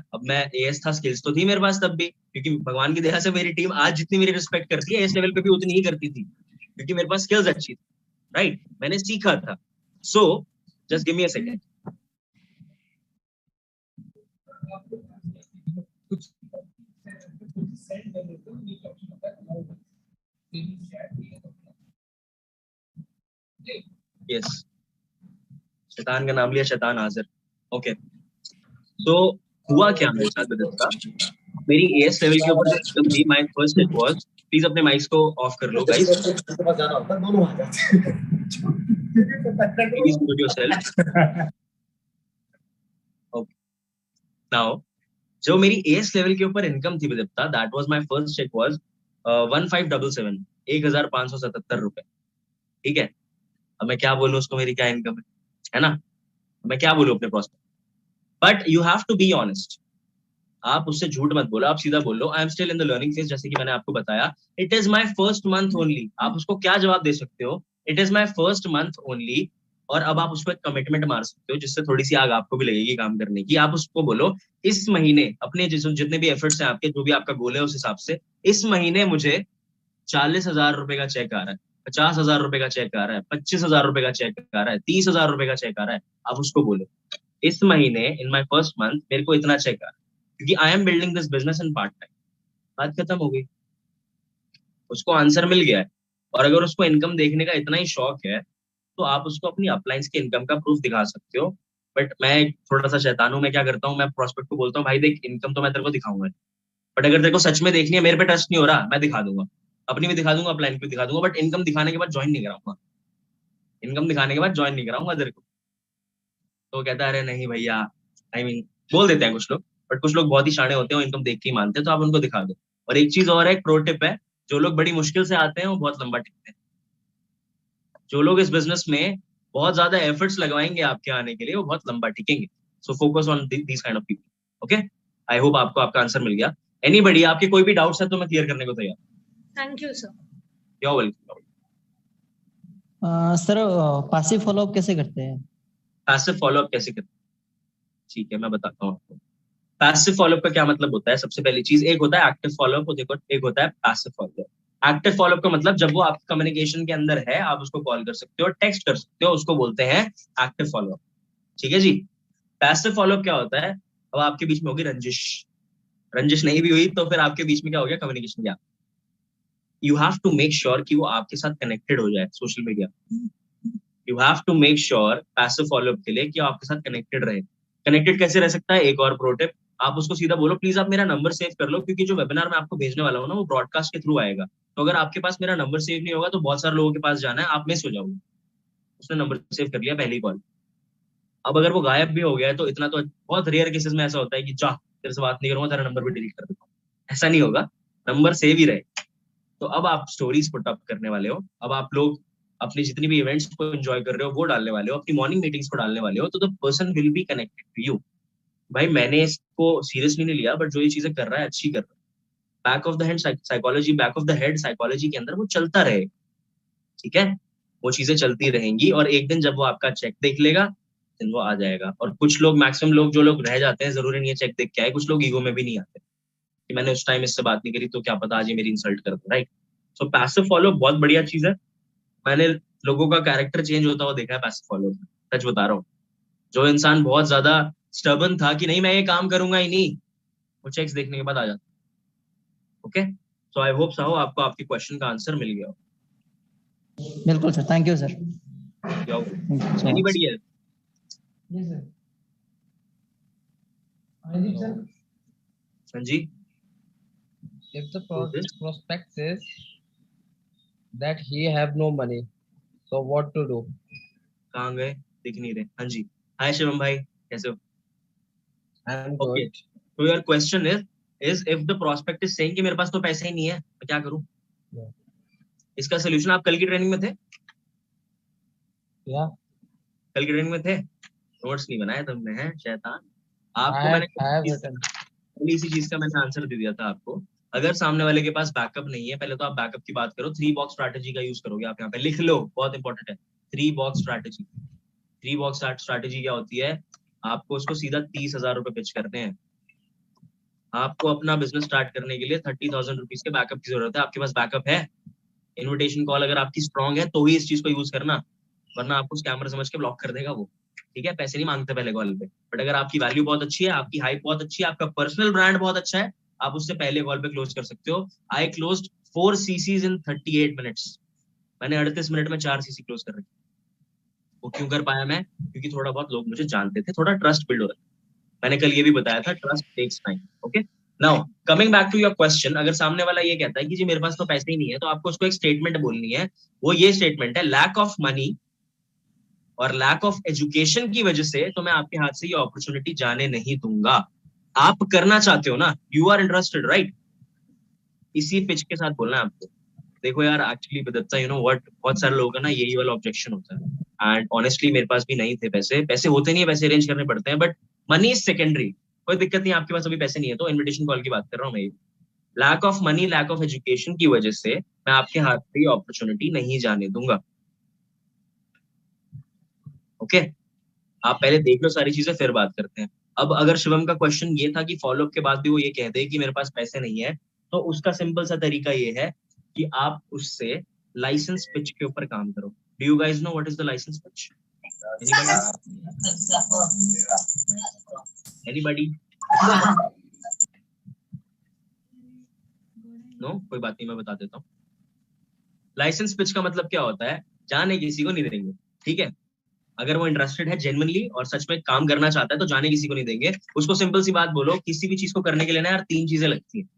एएस था, स्किल्स तो थी मेरे पास तब भी, क्योंकि भगवान की दया से मेरी टीम आज जितनी मेरी रिस्पेक्ट करती है, एएस लेवल पे भी उतनी ही करती थी, क्योंकि मेरे पास स्किल्स अच्छी थी. राइट, मैंने सीखा था. So just give me a second. Yes, शैतान का नाम लिया, शैतान हाजिर. ओके, तो हुआ क्या मेरे साथ विदिप्ता, मेरी एएस लेवल के ऊपर जब थी, my first step was, please अपने माइक्स को ऑफ कर लो guys, please mute yourself. Okay, now जो मेरी एएस लेवल के ऊपर इनकम थी Vidipta, that was my first check was 1577, 1577 रुपए. ठीक है, अब मैं क्या बोलूं उसको, मेरी क्या इनकम है ना, मैं क्या बोलूं अपने prospect. But you have to be honest. आप उससे झूठ मत बोलो, आप सीधा बोलो I am still in the learning phase. जैसे कि मैंने आपको बताया, it is my first month only. आप उसको क्या जवाब दे सकते हो? It is my first month only. और अब आप उसको एक कमिटमेंट मार सकते हो, जिससे थोड़ी सी आग आपको भी लगेगी काम करने की. आप उसको बोलो, इस महीने अपने जितने भी एफर्ट्स हैं आपके, जो भी आपका गोल है उस हिसाब से, इस महीने मुझे 40,000 रुपए का चेक आ रहा है, 50,000 रुपए का चेक आ रहा है, 25,000 रुपए का चेक आ रहा है, 30,000 रुपए का चेक आ रहा है. आप उसको बोलो, इस महीने इन माय फर्स्ट मंथ मेरे को इतना चेक आ रहा है, क्योंकि I am building this business in part time. बात खत्म हो गई. उसको आंसर मिल गया है. और अगर उसको इनकम देखने का इतना ही शौक है, तो आप उसको अपनी अपलाइंस के इनकम का प्रूफ दिखा सकते हो। बट मैं थोड़ा सा शैतान हूँ, मैं क्या करता हूँ, मैं प्रोस्पेक्ट को बोलता हूँ भाई देख इनकम तो मैं तेरे को दिखाऊंगा, बट अगर तेरे को सच में देखनी है, मेरे पे ट्रस्ट नहीं हो रहा, मैं दिखा दूंगा, अपनी भी दिखा दूंगा, अपलाइन भी दिखा दूंगा, बट इनकम दिखाने के बाद ज्वाइन नहीं कराऊंगा, इनकम दिखाने के बाद ज्वाइन नहीं कराऊंगा तेरे को। तो कहता है अरे नहीं भैया, आई मीन बोल देते हैं कुछ लोग, बट कुछ लोग बहुत ही शाणे होते हैं, इनकम देख के ही मानते हैं, तो आप उनको दिखा दो। और एक चीज और है, एक प्रो टिप है, जो लोग बड़ी मुश्किल से आते हैं वो बहुत लंबा टिकते हैं। जो लोग इस बिजनेस में बहुत ज्यादा एफर्ट्स लगवाएंगे आपके आने के लिए, वो बहुत लंबा टिकेंगे। So focus on these kind of people. Okay, I hope आपको आपका आंसर मिल गया। एनीबडी, आपके कोई भी डाउट्स है तो मैं क्लियर करने को तैयार। Thank you sir. You are welcome. Sir passive follow up कैसे करते हैं? पैसिव फॉलोअप कैसे करते हैं? ठीक है, मैं बताता हूँ आपको। पैसिव फॉलोअप का क्या मतलब होता है? सबसे पहली चीज, एक होता है एक्टिव फॉलोअप और एक होता है पैसिव फॉलोअप। एक्टिव फॉलोअप का मतलब जब वो आपके कम्युनिकेशन के अंदर है, आप उसको कॉल कर सकते हो, टेक्स्ट कर सकते हो, उसको बोलते हैं एक्टिव फॉलोअप। ठीक है जी। पैसिव फॉलोअप क्या होता है? अब आपके बीच में होगी रंजिश, रंजिश नहीं भी हुई तो फिर आपके बीच में क्या हो गया? Communication gap. You have to make sure कि वो आपके साथ कनेक्टेड हो जाए social media. You have to make sure passive follow up के लिए कि आपके साथ कनेक्टेड रहे। कनेक्टेड कैसे रह सकता है? एक और प्रो टिप, आप उसको सीधा बोलो प्लीज आप मेरा नंबर सेव कर लो, क्योंकि जो वेबिनार मैं आपको भेजने वाला हूँ ना, वो ब्रॉडकास्ट के थ्रू आएगा। तो अगर आपके पास मेरा नंबर सेव नहीं होगा तो बहुत सारे लोगों के पास जाना है, आप मिस हो जाओगे। उसने नंबर सेव कर लिया पहली कॉल, अब अगर वो गायब भी हो गया है तो इतना तो बहुत रेयर केसेस में ऐसा होता है कि जा तेरे से बात नहीं करूंगा, तेरा नंबर भी डिलीट कर देता हूँ, ऐसा नहीं होगा, नंबर सेव ही रहे। तो अब आप स्टोरीज पुट अप करने वाले हो, अब आप लोग अपनी जितनी भी इवेंट्स को एंजॉय कर रहे हो वो डालने वाले हो, अपनी मॉर्निंग मीटिंग्स को डालने वाले हो, तो the person will be connected to you. भाई मैंने इसको सीरियसली नहीं लिया, बट जो ये चीजें कर रहा है अच्छी कर रहा है। Back of the head psychology, back of the head psychology के अंदर वो चलता रहे, ठीक है, वो चीजें चलती रहेंगी, और एक दिन जब वो आपका चेक देख लेगा दिन वो आ जाएगा। और कुछ लोग, मैक्सिमम लोग जो लोग रह जाते हैं, जरूरी नहीं है चेक देख के आए, कुछ लोग ईगो में भी नहीं आते कि मैंने उस टाइम इससे बात नहीं करी तो क्या पता आज ये मेरी इंसल्ट कर दे, राइट। सो पैसिव फॉलो बहुत बढ़िया चीज है। मैंने लोगों का कैरेक्टर चेंज होता हुआ देखा है पैसिव फॉलो में, सच बता रहा हूँ। जो इंसान बहुत ज्यादा स्टबर्न था कि नहीं मैं ये काम करूंगा ही नहीं, वो चेक्स देखने के बाद आ जाता। ओके, सो आई होप साहब आपको आपके क्वेश्चन का आंसर मिल गया हो। बिल्कुल sir, thank you sir. Anybody else? Yes sir. अजीब sir. संजी, If the prospect says that he have no money, so what to do? कहाँ गए? दिख नहीं रहे। हाँ जी, हाय शिवम भाई, कैसे हो? I'm okay, good. तो your question is if the prospect is saying कि मेरे पास तो पैसे ही नहीं है, मैं क्या करूं? Yeah. इसका सोल्यूशन, आप कल की ट्रेनिंग में थे? Yeah. कल की ट्रेनिंग में थे? नोट्स नहीं बनाए तुमने, हैं शैतान। आपको I मैंने have written. इसी चीज का मैंने आंसर दे दिया था आपको। अगर सामने वाले के पास बैकअप नहीं है, पहले तो आप बैकअप की बात करो, 3 बॉक्स स्ट्रैटेजी का यूज करोगे आप। यहाँ पे लिख लो, बहुत इंपॉर्टेंट है, 3 बॉक्स स्ट्रैटेजी। 3 बॉक्स स्ट्रैटेजी क्या होती है? आपको उसको सीधा 30,000 रुपए पिच करते हैं। आपको अपना बिजनेस स्टार्ट करने के लिए 30,000 रुपीज के बैकअप की जरूरत है। आपके पास बैकअप है? इन्विटेशन कॉल अगर आपकी स्ट्रॉन्ग है तो ही इस चीज को यूज करना, वरना आपको स्कैमर समझ के ब्लॉक कर देगा वो। ठीक है, पैसे नहीं मांगते पहले कॉल पे, बट अगर आपकी वैल्यू बहुत अच्छी है, आपकी हाइप बहुत अच्छी है, आपका पर्सनल ब्रांड बहुत अच्छा है, आप उससे पहले कॉल पे क्लोज कर सकते हो। आई क्लोज्ड 4 सीसीज इन 38 मिनट्स। मैंने 38 मिनट में 4 सीसी क्लोज कर रखी। वो क्यों कर पाया मैं? क्योंकि थोड़ा बहुत लोग मुझे जानते थे, थोड़ा ट्रस्ट बिल्ड हो रहा था। मैंने कल ये भी बताया था, trust takes time. Okay, now coming back to your question, अगर सामने वाला ये कहता है कि जी मेरे पास तो पैसे ही नहीं है, तो आपको उसको एक स्टेटमेंट बोलनी है। वो ये स्टेटमेंट है, लैक ऑफ मनी और लैक ऑफ एजुकेशन की वजह से तो मैं आपके हाथ से ये अपॉर्चुनिटी जाने नहीं दूंगा। आप करना चाहते हो ना, यू आर इंटरेस्टेड, राइट? इसी पिच के साथ बोलना है आपको। देखो यार, एक्चुअली बदत्ता, यू नो व्हाट, बहुत सारे लोगों का ना यही वाला ऑब्जेक्शन होता है, एंड ऑनेस्टली मेरे पास भी नहीं थे पैसे। पैसे होते नहीं है, पैसे अरेंज करने पड़ते हैं, बट मनी इज सेकेंडरी। कोई दिक्कत नहीं, आपके पास अभी पैसे नहीं है तो इन्विटेशन कॉल की बात कर रहा हूँ मैं। Lack of money, lack of education की वजह से मैं आपके हाथ से ये अपॉर्चुनिटी नहीं जाने दूंगा। ओके, आप पहले देख लो सारी चीजें, फिर बात करते हैं। अब अगर शिवम का क्वेश्चन ये था कि फॉलोअप के बाद भी वो ये कह दे कि मेरे पास पैसे नहीं है, तो उसका सिंपल सा तरीका ये है कि आप उससे लाइसेंस पिच के ऊपर काम करो। Do you guys know what is the license pitch? Anybody? No, कोई बात नहीं, मैं बता देता हूँ। लाइसेंस पिच का मतलब क्या होता है? जाने किसी को नहीं देंगे, ठीक है, अगर वो इंटरेस्टेड है जेन्युइनली और सच में काम करना चाहता है तो जाने किसी को नहीं देंगे। उसको सिंपल सी बात बोलो, किसी भी चीज को करने के लिए ना यार 3 चीजें लगती हैं,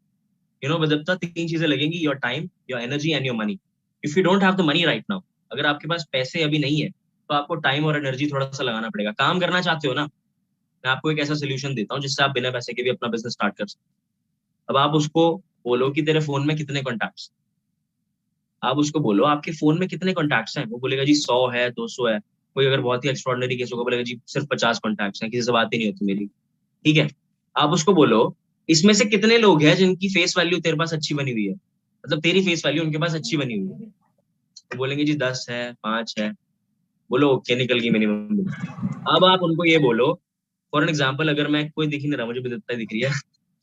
यू नो विदित्ता, 3 चीजें लगेंगी, your time, your energy and your money. If you don't have the money right now, अगर आपके पास पैसे अभी नहीं है तो आपको टाइम और एनर्जी थोड़ा सा लगाना पड़ेगा। काम करना चाहते हो ना, मैं आपको एक ऐसा सोल्यूशन देता हूँ जिससे आप बिना पैसे के भी अपना बिजनेस स्टार्ट कर सकते हो। अब आप उसको बोलो कि तेरे फोन में कितने कॉन्टैक्ट्स, आप उसको बोलो आपके फोन में कितने कॉन्टैक्ट्स हैं, वो बोलेगा जी 100 है, 200 है। कोई अगर बहुत ही एक्स्ट्रॉर्डनरी केस होगा बोलेगा जी सिर्फ 50 कॉन्टैक्ट्स हैं, किसी से बात ही नहीं होती मेरी। ठीक है, आप उसको बोलो इसमें से कितने लोग हैं जिनकी फेस वैल्यू तेरे पास अच्छी बनी हुई है, मतलब तेरी फेस वैल्यू उनके पास अच्छी बनी हुई है। तो बोलेंगे जी 10 है, 5 है। बोलो ओके, निकल गई मिनिमम। अब आप उनको ये बोलो, फॉर एन एग्जाम्पल, अगर मैं कोई दिख ही नहीं रहा, मुझे विदित्ता दिख रही है,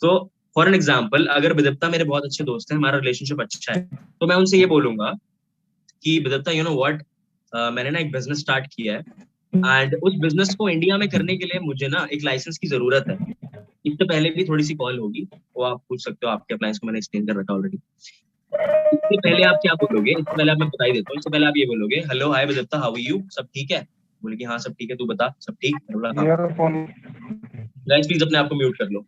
तो फॉर एन एग्जाम्पल अगर विदित्ता मेरे बहुत अच्छे दोस्त हैं, हमारा रिलेशनशिप अच्छा है, तो मैं उनसे ये बोलूंगा कि विदित्ता यू नो व्हाट, मैंने ना एक बिजनेस स्टार्ट किया है एंड उस बिजनेस को इंडिया में करने के लिए मुझे ना एक लाइसेंस की जरूरत है। इससे पहले भी थोड़ी सी कॉल होगी, वो आप पूछ सकते हो, आपके अप्लायंस को मैंने एक्सप्लेन कर रखा ऑलरेडी। इससे पहले आप क्या बोलोगे, इससे पहले आप, मैं बता ही देता हूँ, इससे पहले आप ये बोलोगे hello hi Viditta, how are you, सब ठीक है? बोले कि हाँ सब ठीक है, तू बता सब ठीक? गाइस प्लीज अपने आप को म्यूट कर लो।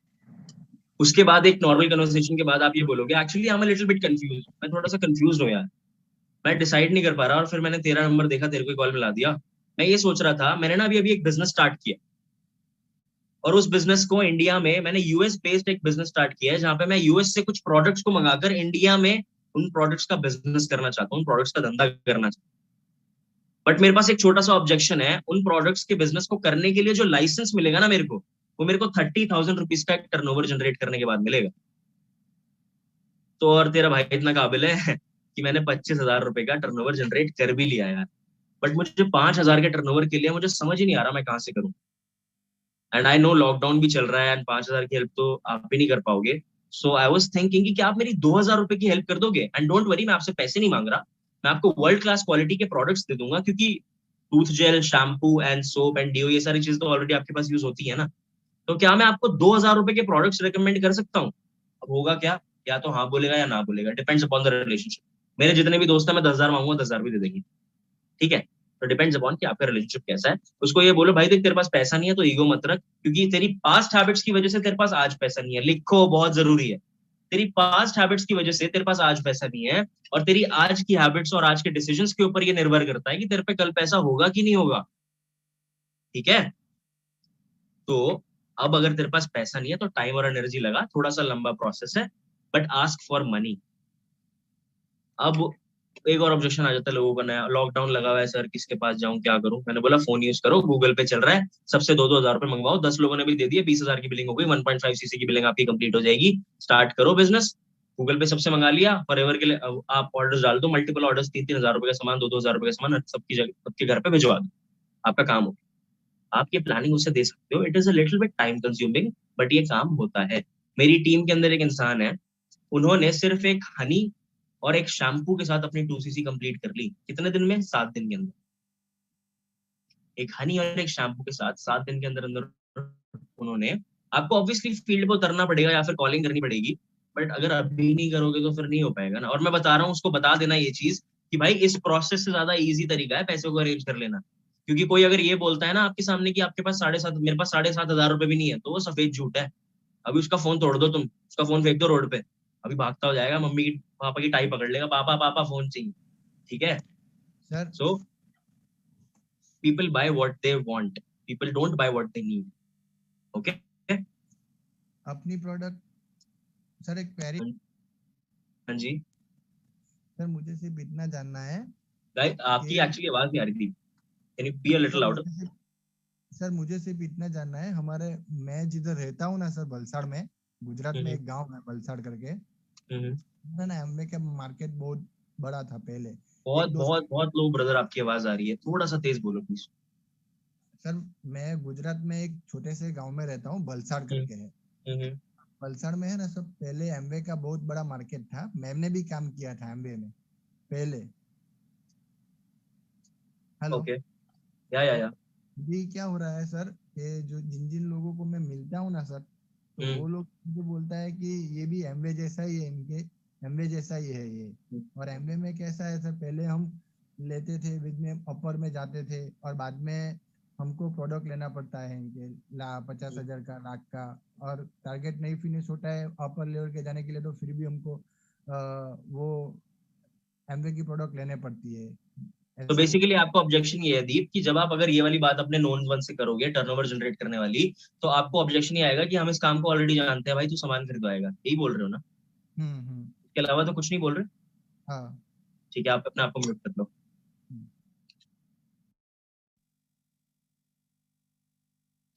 उसके बाद एक नॉर्मल कन्वर्सेशन के बाद आप ये बोलोगे actually I am a little bit confuse, मैं थोड़ा सा कंफ्यूज हूँ यार, मैं डिसाइड नहीं कर पा रहा और फिर मैंने तेरा नंबर देखा, तेरे को कॉल मिला दिया। मैं ये सोच रहा था, मैंने ना अभी अभी एक बिजनेस स्टार्ट किया और उस बिजनेस को इंडिया में मैंने यूएस बेस्ड एक बिजनेस स्टार्ट किया है, जहां पे मैं यूएस से कुछ प्रोडक्ट्स को मंगाकर इंडिया में उन प्रोडक्ट्स का बिजनेस करना चाहता हूँ, उन प्रोडक्ट्स का धंधा करना चाहता हूँ। बट मेरे पास एक छोटा सा ऑब्जेक्शन है, उन प्रोडक्ट्स के बिजनेस को करने के लिए जो लाइसेंस मिलेगा ना मेरे को, वो मेरे को 30,000 रुपीज का एक टर्नओवर जनरेट करने के बाद मिलेगा। तो और तेरा भाई इतना काबिल है कि मैंने 25,000 रुपए का टर्नओवर जनरेट कर भी लिया यार, बट मुझे 5,000 के टर्नओवर के लिए मुझे समझ ही नहीं आ रहा मैं कहाँ से करूँ। एंड आई नो लॉकडाउन भी चल रहा है एंड 5,000 की हेल्प तो आप भी नहीं कर पाओगे। सो आई वाज थिंकिंग कि क्या आप मेरी 2,000 रुपए की हेल्प कर दोगे? एंड डोंट वरी, मैं आपसे पैसे नहीं मांग रहा, मैं आपको वर्ल्ड क्लास क्वालिटी के प्रोडक्ट्स दे दूंगा, क्योंकि tooth gel, shampoo and soap and deo, ये सारी चीज तो ऑलरेडी आपके पास यूज होती है ना। तो क्या मैं आपको 2,000 रुपए के प्रोडक्ट्स रिकमेंड कर सकता हूँ? अब होगा क्या, या तो हाँ बोलेगा या ना बोलेगा, डिपेंड्स अपॉन द रिलेशनशिप। मेरे जितने भी दोस्त हैं, मैं 10,000 मांगूंगा, 10,000 भी दे देंगे। ठीक है, तो डिपेंड्स अपॉन कि आपका रिलेशनशिप कैसा है। उसको ये बोलो भाई देख तेरे पास पैसा नहीं है तो ईगो मत रख, क्योंकि तेरी पास्ट हैबिट्स की वजह से तेरे पास आज पैसा नहीं है। लिखो, बहुत जरूरी है, तेरी पास्ट हैबिट्स की वजह से तेरे पास आज पैसा नहीं है, और तेरी आज की हैबिट्स और आज के डिसीजंस के ऊपर ये निर्भर करता है कि तेरे पे कल पैसा होगा कि नहीं होगा। ठीक है, तो अब अगर तेरे पास पैसा नहीं है तो टाइम और एनर्जी लगा, थोड़ा सा लंबा प्रोसेस है, बट आस्क फॉर मनी। अब एक और ऑब्जेक्शन आ जाता है लोगों का, नया लॉकडाउन लगा हुआ है सर, किसके पास जाऊं, क्या करूं? मैंने बोला फोन यूज करो, गूगल पे चल रहा है, सबसे 2-2 हजार रुपए मंगवाओ, 10 लोगों ने भी दे दिए, 20,000 की बिलिंग हो गई, 1.5 सीसी की बिलिंग आपकी कंप्लीट हो जाएगी। स्टार्ट करो बिजनेस, गूगल पे सबसे मंगा लिया, फॉरएवर के लिए अब आप ऑर्डर्स डाल दो, मल्टीपल ऑर्डर्स, 3-3 हजार रुपए का सामान, 2-2 हजार रुपए का सामान सबकी जगह सबके घर पे भिजवा दो, आपका काम हो। आप ये प्लानिंग उससे दे सकते हो, it is a little bit time consuming, but ये काम होता है। मेरी टीम के अंदर एक इंसान है, उन्होंने सिर्फ एक हनी और एक शैम्पू के साथ अपनी 2 सीसी कंप्लीट कर ली, कितने दिन में? 7 दिन के अंदर। एक हनी और एक शैम्पू के साथ 7 दिन के अंदर अंदर उन्होंने, आपको ऑब्वियसली फील्ड पे उतरना पड़ेगा या फिर कॉलिंग करनी पड़ेगी, बट अगर अभी नहीं करोगे तो फिर नहीं हो पाएगा ना। और मैं बता रहा हूँ, उसको बता देना ये चीज कि भाई इस प्रोसेस से ज्यादा इजी तरीका है पैसे को अरेंज कर लेना। क्योंकि कोई अगर ये बोलता है ना आपके सामने कि आपके पास 7,500, मेरे पास 7,500 रुपए भी नहीं है, तो वो सफेद झूठ है। अभी उसका फोन तोड़ दो तुम, उसका फोन फेंक दो रोड पे, अभी भागता हो जाएगा, मम्मी की पापा की टाई पकड़ लेगा, पापा पापा फोन चाहिए। ठीक है, sir so people buy what they want, people don't buy what they need. Okay, अपनी प्रोडक्ट, सर एक क्वेरी, हाँ जी सर मुझे सिर्फ इतना जानना है गाइस, आपकी कि एक्चुअली आवाज नहीं आ रही थी, can you be a little louder? Sir मुझे सिर्फ इतना जानना है, हमारे मैं जिधर रहता हूँ ना सर, वलसाड़ में, गुजरात में एक गांव है वलसाड़ करके, ना एमवे का मार्केट बहुत बड़ा था पहले। बहुत बहुत बहुत लो ब्रदर, आपकी आवाज आ रही है, थोड़ा सा तेज बोलो प्लीज। सर मैं गुजरात में एक छोटे से गांव में रहता हूँ, वलसाड़ करके है। वलसाड़ में है ना सब, पहले एमवे का बहुत बड़ा मार्केट था, मैंने भी काम किया था एमवे में पहले। हेलो, ओके, या अभी क्या हो रहा है सर, ये जो जिन जिन लोगों को मैं मिलता हूँ ना सर, तो वो लोग मुझे बोलता है कि ये भी एमवे जैसा ही है, इनके एमवे जैसा ही है ये। और एमवे में कैसा है सर, पहले हम लेते थे, बीच में अपर में जाते थे और बाद में हमको प्रोडक्ट लेना पड़ता है कि 50,000 का, लाख का, और टारगेट नहीं फिनिश होता है अपर लेवल के जाने के लिए तो फिर भी हमको वो एमवे की प्रोडक्ट लेने पड़ती है। तो ऐसा बेसिकली आपका ऑब्जेक्शन ये है दीप कि जब आप अगर ये वाली बात अपने नोन वन से करोगे, टर्नओवर जनरेट करने वाली, तो आपको ऑब्जेक्शन ये आएगा कि हम इस काम को ऑलरेडी जानते हैं भाई, तू सामान खरीदवाएगा, यही बोल रहे हो ना? इसके अलावा तो कुछ नहीं बोल रहे? हाँ ठीक है, आप अपने आप को म्यूट कर लो।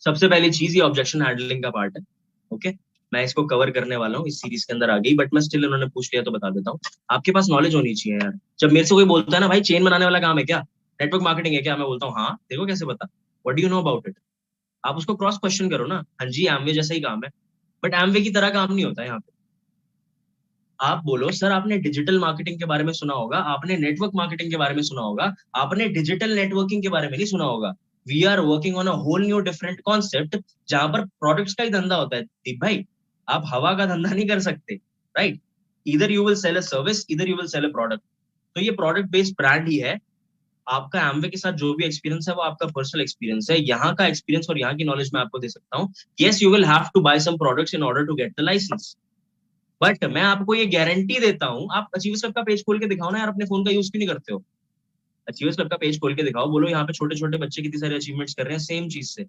सबसे पहली चीज ये ऑब्जेक्शन हैंडलिंग का पार्ट है। ओके, मैं इसको कवर करने वाला हूँ, इस सीरीज के अंदर आ गई, बट मैं स्टिल उन्होंने पूछ लिया तो बता देता हूँ। आपके पास नॉलेज होनी चाहिए यार। जब मेरे से कोई बोलता है ना भाई चेन बनाने वाला काम है क्या, नेटवर्क मार्केटिंग है क्या, मैं बोलता हूँ हाँ, देखो कैसे पता, what do you know about it. आप उसको क्रॉस क्वेश्चन करो ना, हाँ जी एमवे जैसा ही काम है, बट एमवे की तरह काम नहीं होता है यहाँ पे। आप बोलो सर आपने डिजिटल मार्केटिंग के बारे में सुना होगा, आपने नेटवर्क मार्केटिंग के बारे में सुना होगा, आपने डिजिटल नेटवर्किंग के बारे में नहीं सुना होगा। We are working on a whole new different concept, जहां पर प्रोडक्ट्स का ही धंधा होता है। दीप भाई, आप हवा का धंधा नहीं कर सकते, राइट? इधर you will sell a service, इधर you will sell a product. तो ये प्रोडक्ट बेस्ड ब्रांड ही है। आपका एमवे के साथ जो भी एक्सपीरियंस है वो आपका पर्सनल एक्सपीरियंस है। यहाँ का एक्सपीरियंस और यहाँ की नॉलेज मैं आपको दे सकता हूँ। Yes, you will have to buy some products in order to get the license, but मैं आपको ये गारंटी देता हूँ। आप अचीवर्स क्लब का पेज खोल के दिखाओ ना यार, अपने फोन का यूज क्यों नहीं करते हो? अचीवर्स क्लब का पेज खोल के दिखाओ, बोलो यहाँ पे छोटे छोटे बच्चे कितनी सारे अचीवमेंट्स कर रहे हैं सेम चीज से,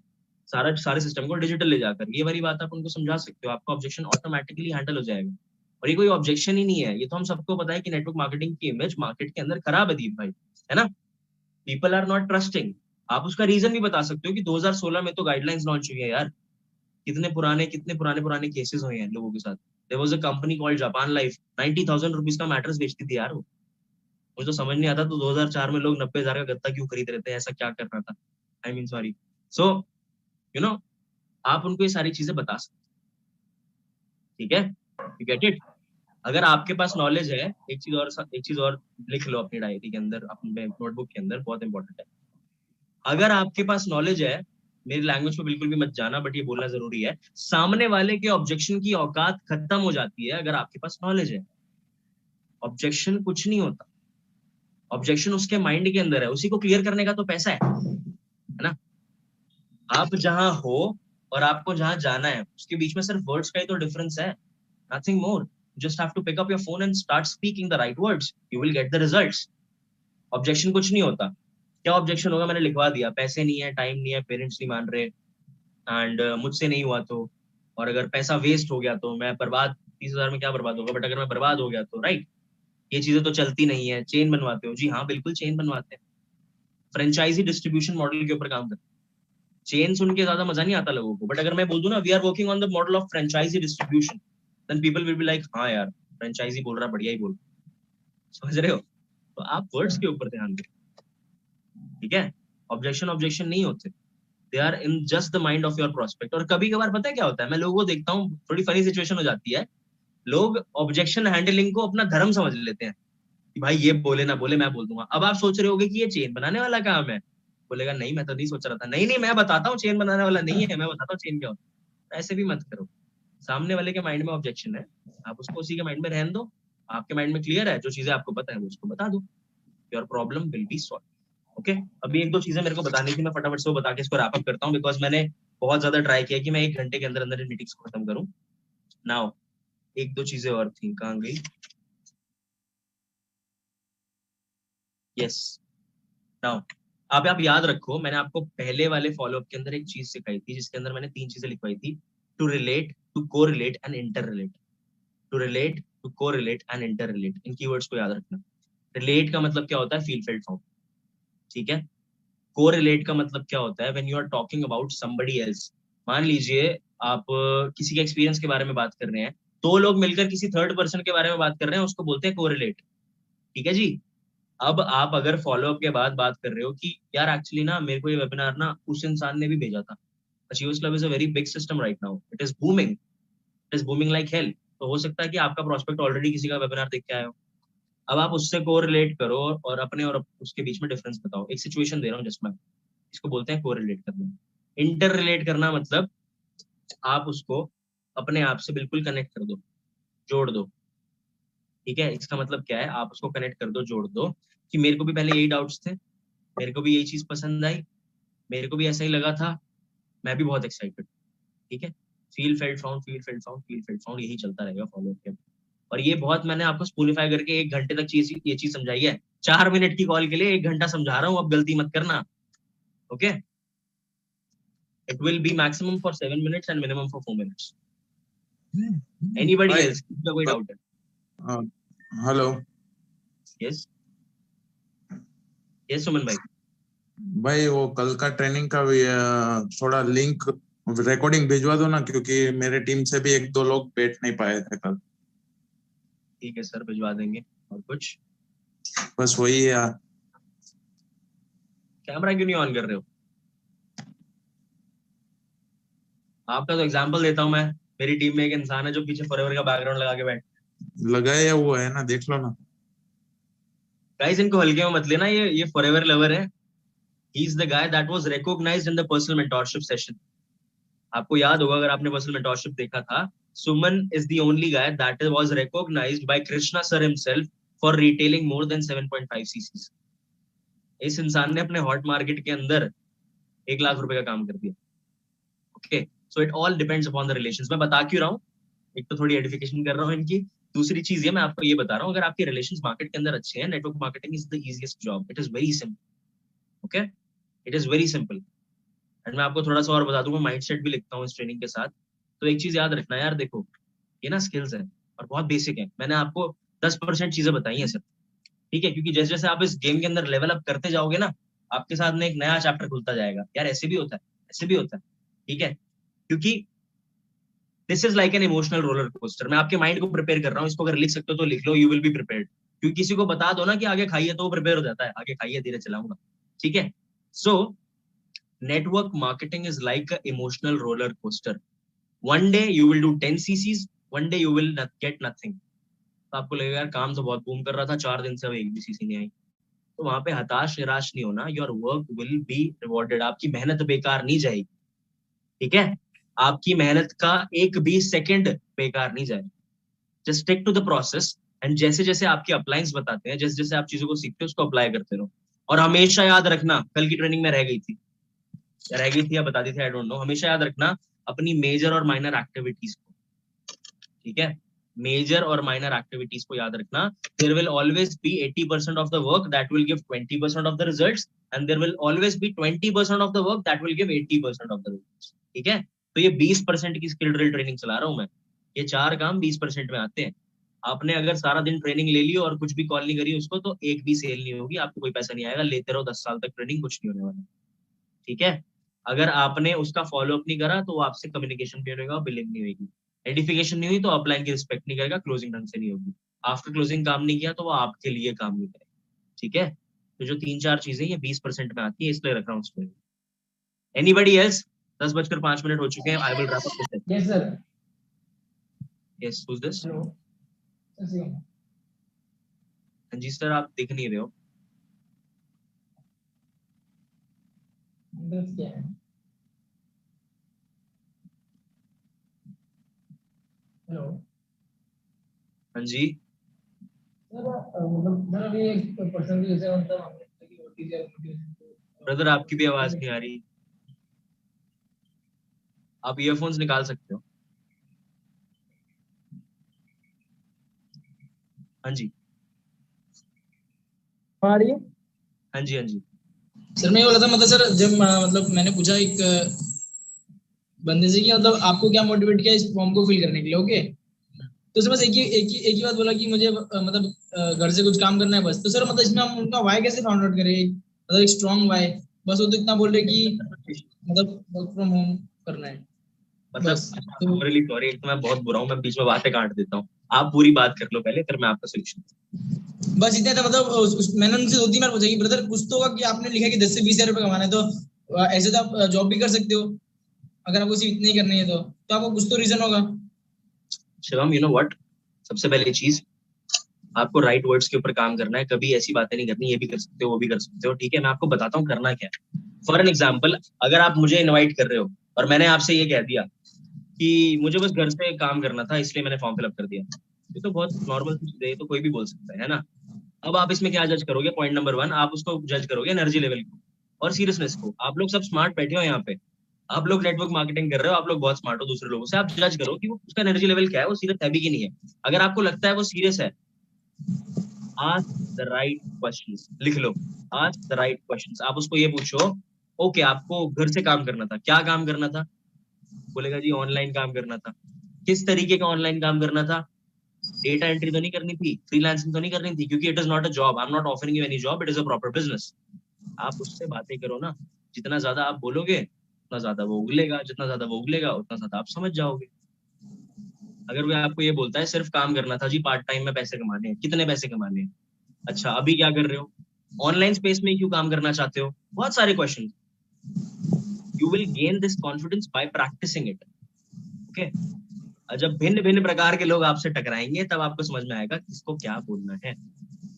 सारे सिस्टम को डिजिटल ले जाकर। ये वाली बात आप उनको समझा सकते हो, आपका ऑब्जेक्शन ऑटोमेटिकली हैंडल हो जाएगा। और ये कोई ऑब्जेक्शन ही नहीं है, ये तो हम सबको पता है कि नेटवर्क मार्केटिंग की इमेज मार्केट के अंदर खराब है दीप भाई, है ना? People are not trusting. आप उसका रीजन भी बता सकते हो कि 2016 में तो गाइडलाइंस लॉन्च हुई है यार, कितने पुराने पुराने केसेस हुए हैं लोगों के साथ। There was a company called Japan Life, 90,000 rupees का मैट्रेस बेचती थी यार वो। मुझे तो समझ नहीं आता तो 2004 में लोग 90,000 का गत्ता क्यों खरीद रहे थे, ऐसा क्या करना था? I mean sorry. So you know, आप उनको ये सारी चीजें बता सकते, ठीक है? You get it? अगर आपके पास नॉलेज है, एक चीज और लिख लो अपनी डायरी के अंदर, अपने नोटबुक के अंदर, बहुत इंपॉर्टेंट है। अगर आपके पास नॉलेज है, मेरी लैंग्वेज पे बिल्कुल भी मत जाना, बट ये बोलना जरूरी है, सामने वाले के ऑब्जेक्शन की औकात खत्म हो जाती है अगर आपके पास नॉलेज है। ऑब्जेक्शन कुछ नहीं होता, ऑब्जेक्शन उसके माइंड के अंदर है, उसी को क्लियर करने का तो पैसा है ना? आप जहां हो और आपको जहां जाना है उसके बीच में सिर्फ वर्ड्स का ही तो डिफरेंस है, nothing more. Just have to pick up your phone and start speaking the right words, you will get the results. Objection कुछ नहीं होता। क्या ऑब्जेक्शन होगा? मैंने लिखवा दिया, पैसे नहीं है, टाइम नहीं है, पेरेंट्स नहीं मान रहे, एंड मुझसे नहीं हुआ तो, और अगर पैसा वेस्ट हो गया तो मैं बर्बाद, 30,000 में क्या बर्बाद होगा, बट अगर मैं बर्बाद हो गया तो, राइट? ये चीजें तो चलती नहीं है। चेन बनवाते हो? जी हाँ, बिल्कुल चेन बनवाते हैं। फ्रेंचाइजी डिस्ट्रीब्यूशन मॉडल के ऊपर काम करते हैं। चेन सुन के ज्यादा मजा नहीं आता लोगों को, बट अगर मैं बोल दूं ना we are working on the model of franchisee distribution, then people will be like हाँ यार फ्रेंचाइजी बोल रहा है, बढ़िया ही बोल। समझ रहे हो? तो आप वर्ड्स के ऊपर ध्यान दो, ठीक है? ऑब्जेक्शन ऑब्जेक्शन नहीं होते, they are in just the mind of your prospect. और कभी कभार पता है क्या होता है, मैं लोगों को देखता हूँ, थोड़ी फनी सिचुएशन हो जाती है, लोग ऑब्जेक्शन हैंडलिंग को अपना धर्म समझ लेते हैं कि भाई ये बोले ना बोले मैं बोल दूंगा। अब आप सोच रहे होगे कि ये चेन बनाने वाला काम है, बोलेगा नहीं मैं तो नहीं सोच रहा था, नहीं नहीं मैं बताता हूँ, चेन बनाने वाला नहीं है, मैं बताता हूँ चेन क्या होता है। ऐसे भी मत करो। सामने वाले के माइंड में ऑब्जेक्शन है, आप उसको उसी के माइंड में रहने दो, आपके माइंड में क्लियर है, जो चीजें आपको पता है वो उसको बता दो, your problem will be solve. Okay, अभी एक दो चीजें मेरे को बतानी थी, मैं फटाफट से वो बता के इसको रैप अप करता हूँ, बिकॉज मैंने बहुत ज्यादा ट्राई किया कि मैं 1 घंटे के अंदर अंदर मीटिंग्स को खत्म करूँ। नाउ एक दो चीजें और थी, कहाँ गई? यस, नाउ आप याद रखो, मैंने आपको पहले वाले फॉलोअप के अंदर एक चीज सिखाई थी, जिसके अंदर मैंने 3 चीजें लिखवाई थी, to relate, to correlate and interrelate. To relate, to correlate and interrelate, इन कीवर्ड्स को याद रखना। रिलेट का मतलब क्या होता है? फील फेल्ट फॉर्म, ठीक है? को रिलेट का मतलब क्या होता है? When you are talking about somebody else. मान लीजिए आप किसी के एक्सपीरियंस के बारे में बात कर रहे हैं, 2 लोग मिलकर किसी थर्ड पर्सन के बारे में बात कर रहे हैं, उसको बोलते हैं को रिलेट, ठीक है जी? अब आप अगर फॉलोअप के बाद बात कर रहे हो कि यार एक्चुअली ना मेरे को ये वेबिनार ना उस इंसान ने भी भेजा था, achievers club is a very big system right now, it is booming like hell. तो हो सकता है कि आपका प्रोस्पेक्ट ऑलरेडी किसी का वेबिनार देख के आया हो। अब आप उससे को रिलेट करो और अपने और उसके बीच में डिफरेंस बताओ। एक सिचुएशन दे रहा हूँ जिसमें, इसको बोलते हैं को रिलेट करना। इंटर रिलेट करना मतलब आप उसको अपने आप से बिल्कुल कनेक्ट कर दो, जोड़ दो। ठीक है, इसका मतलब क्या है, आप उसको कनेक्ट कर दो, जोड़ दो कि मेरे को भी पहले यही डाउट्स थे, मेरे को भी यही चीज पसंद आई, मेरे को भी ऐसा ही लगा था, मैं भी बहुत एक्साइटेड। ठीक है, feel felt found, feel felt found, feel felt found, यही चलता रहेगा फॉलो अप के। और ये बहुत मैंने आपको स्पूलिफाई करके 1 घंटे तक ये चीज समझाई है। 4 मिनट की कॉल के लिए 1 घंटा समझा रहा हूँ, अब गलती मत करना। Okay, it will be maximum for 7 minutes and minimum for 4 minutes. Anybody else, किसका कोई डाउट है? हेलो, यस यस सुमन भाई। भाई वो कल का ट्रेनिंग का भी थोड़ा लिंक रिकॉर्डिंग भिजवा दो ना, क्योंकि मेरे टीम से भी 1-2 लोग बैठ नहीं पाए थे कल। ठीक है सर, भिजवा देंगे। और कुछ? बस वही है। कैमरा क्यों नहीं ऑन कर रहे हो? आपका तो एग्जांपल देता हूं मैं, मेरी टीम में एक इंसान है जो पीछे फॉरएवर का बैकग्राउंड लगा के बैठ लगाया हुआ है ना, देख लो ना। गाइस, इनको हल्के में मत लेना, ये फॉरएवर लवर है। He is the guy that was recognised in the personal mentorship session. आपको याद होगा अगर आपने पर्सनल मेंटरशिप देखा था, Suman is the only guy that was recognised by Krishna sir himself for retailing more than 7.5 CCs. इस इंसान ने अपने हॉट मार्केट के अंदर 1 लाख रुपए का काम कर दिया। Okay, so it all depends upon the relations. मैं बता क्यों रहा हूँ, एक तो थोड़ी एडिफिकेशन कर रहा हूँ इनकी, दूसरी चीज ये मैं आपको ये बता रहा हूँ, अगर आपके रिलेशंस मार्केट के अंदर अच्छे हैं, network marketing is the easiest job. It is very simple. Okay, it is very simple. And मैं आपको थोड़ा सा और बता दूं, मैं माइंडसेट भी लिखता हूँ इस ट्रेनिंग के साथ। तो एक चीज याद रखना यार, देखो ये ना स्किल्स है और बहुत बेसिक है। मैंने आपको 10% चीजें बताई हैं सिर्फ, ठीक है, क्योंकि जैसे जैसे आप इस गेम के अंदर लेवल अप करते जाओगे ना, आपके साथ में एक नया चैप्टर खुलता जाएगा। यार ऐसे भी होता है, ऐसे भी होता है, ठीक है, क्योंकि this is like an emotional roller coaster. मैं आपके माइंड को प्रिपेयर कर रहा हूँ, इसको अगर लिख सकते हो तो लिख लो, यू विल बी प्रिपेयर्ड। क्योंकि किसी को बता दो ना कि आगे खाइए तो वो प्रिपेयर हो जाता है, आगे खाइए धीरे चलाऊंगा। ठीक है, सो network marketing is like an emotional roller coaster. One day you will do 10 cc's, one day you will get nothing. तो आपको लगेगा यार काम तो बहुत बूम कर रहा था, 4 दिन से अब एक भी सीसी नहीं आई। तो वहां पे हताश निराश नहीं होना, your work will be rewarded. आपकी मेहनत बेकार नहीं जाएगी, ठीक है, आपकी मेहनत का 1 भी सेकंड बेकार नहीं जाएगा। Just stick to the process, and जैसे जैसे आपके अपलाइंस बताते हैं, जैसे जैसे आप चीजों को सीखते हो उसको अप्लाई करते रहो। और हमेशा याद रखना, कल की ट्रेनिंग में रह गई थी या बता दी थी, आई डोंट नो, हमेशा याद रखना अपनी मेजर और माइनर एक्टिविटीज को। ठीक है, मेजर और माइनर एक्टिविटीज को याद रखना। There will always be 80% of the work that will give 20% of the results, and there will always be 20% of the work that will give 80% of the results. ठीक है, तो ये 20% की स्किल ड्रिल ट्रेनिंग चला रहा हूं मैं। ये 4 काम 20% में आते हैं। आपने अगर सारा दिन ट्रेनिंग ले ली और कुछ भी कॉल नहीं करी उसको, तो एक भी सेल नहीं होगी, आपको कोई पैसा नहीं आएगा। लेते रहो 10 साल तक ट्रेनिंग, कुछ नहीं होने वाला। ठीक है, अगर आपने उसका फॉलो अप नहीं करा तो आपसे कम्युनिकेशन भी होगा, बिलिंग नहीं होगी, एडिफिकेशन नहीं हुई तो अपलाइन की रिस्पेक्ट नहीं करेगा, क्लोजिंग ढंग से नहीं होगी, आफ्टर क्लोजिंग काम नहीं किया तो वो आपके लिए काम नहीं करेगा। ठीक है, तो जो 3-4 चीजें ये 20% में आती है, इसलिए रख रहा हूँ उसको। Anybody else? 10:05 हो चुके हैं। I will wrap up this. Yes sir. Yes, who is this? Hello sir. हाँ जी सर, आप दिख नहीं रहे हो। क्या है? हेलो हाँ जी सर, मतलब मेरा भी एक पर्सन जैसे मतलब हमने की होती है ब्रदर, आपकी भी आवाज नहीं आ रही। आप ईयरफोन्स निकाल सकते हो। हाँ जी आ रही है? हाँ जी हाँ जी। सर मैं ये बोला था, मतलब सर जब मतलब मैंने पूछा एक बंदे से कि मतलब आपको क्या मोटिवेट किया इस फॉर्म को फिल करने के लिए, ओके, तो सर बस एक ही बात बोला कि मुझे मतलब घर से कुछ काम करना है बस। तो सर मतलब इसमें हम उनका वाई कैसे फाउंड आउट करें, मतलब एक स्ट्रॉन्ग वाई? बस वो तो इतना बोल रहे कि मतलब वर्क फ्रॉम होम करना है मतलब बस। तो रियली सॉरी, एक तो मैं बहुत बुरा हूँ, मैं बीच में बातें काट देता हूँ। आप पूरी बात कर लो पहले, फिर मैं आपका सोल्यूशन। बस इतना था, मतलब मैंने उनसे 2-3 बार पूछा कि ब्रदर कुछ तो होगा कि आपने लिखा कि 10 से 20 हजार रुपए कमाना है, तो ऐसे तो आप जॉब भी कर सकते हो, अगर आपको सिर्फ इतनी करनी है तो आपको कुछ तो रीजन होगा। शिवम, यू नो व्हाट, सबसे पहली चीज आपको राइट वर्ड्स के ऊपर काम करना है। कभी ऐसी बातें नहीं करनी, ये भी कर सकते हो वो भी कर सकते हो, ठीक है। मैं आपको बताता हूँ करना क्या है। फॉर एन एग्जाम्पल, अगर आप मुझे इनवाइट कर रहे हो और मैंने आपसे ये कह दिया कि मुझे बस घर से काम करना था इसलिए मैंने फॉर्म फिलअप कर दिया, ये तो बहुत नॉर्मल चीज है, तो कोई भी बोल सकता है ना। अब आप इसमें क्या जज करोगे? पॉइंट नंबर 1, आप उसको जज करोगे एनर्जी लेवल को और सीरियसनेस को। आप लोग सब स्मार्ट बैठे हो यहाँ पे, आप लोग नेटवर्क मार्केटिंग कर रहे हो, आप लोग बहुत स्मार्ट हो दूसरे लोगों से, आप जज करो कि वो उसका एनर्जी लेवल क्या है, वो सीरियस है भी कि नहीं है। अगर आपको लगता है वो सीरियस है, आस्क द राइट क्वेश्चंस, लिख लो, आस्क द राइट क्वेश्चंस। आप उसको ये पूछो, ओके आपको घर से काम करना था, क्या काम करना था? बोलेगा जी ऑनलाइन काम करना था। किस तरीके का ऑनलाइन काम करना था? डेटा एंट्री तो नहीं करनी थी, फ्रीलांसिंग तो नहीं करनी थी, क्योंकि it is not a job, I am not offering you any job, it is a proper business. आप उससे बातें करो ना, जितना ज्यादा आप बोलोगे उतना ज्यादा वो उगलेगा, जितना ज्यादा वो उगलेगा उतना ज्यादा आप समझ जाओगे। अगर वो आपको ये बोलता है सिर्फ काम करना था जी, पार्ट टाइम में पैसे कमाने हैं, कितने पैसे कमाने हैं? अच्छा अभी क्या कर रहे हो? ऑनलाइन स्पेस में क्यों काम करना चाहते हो? बहुत सारे question. You will gain this confidence by practicing it. Okay, जब भिन्न भिन्न प्रकार के लोग आपसे टकराएंगे तब आपको समझ में आएगा किसको क्या बोलना है।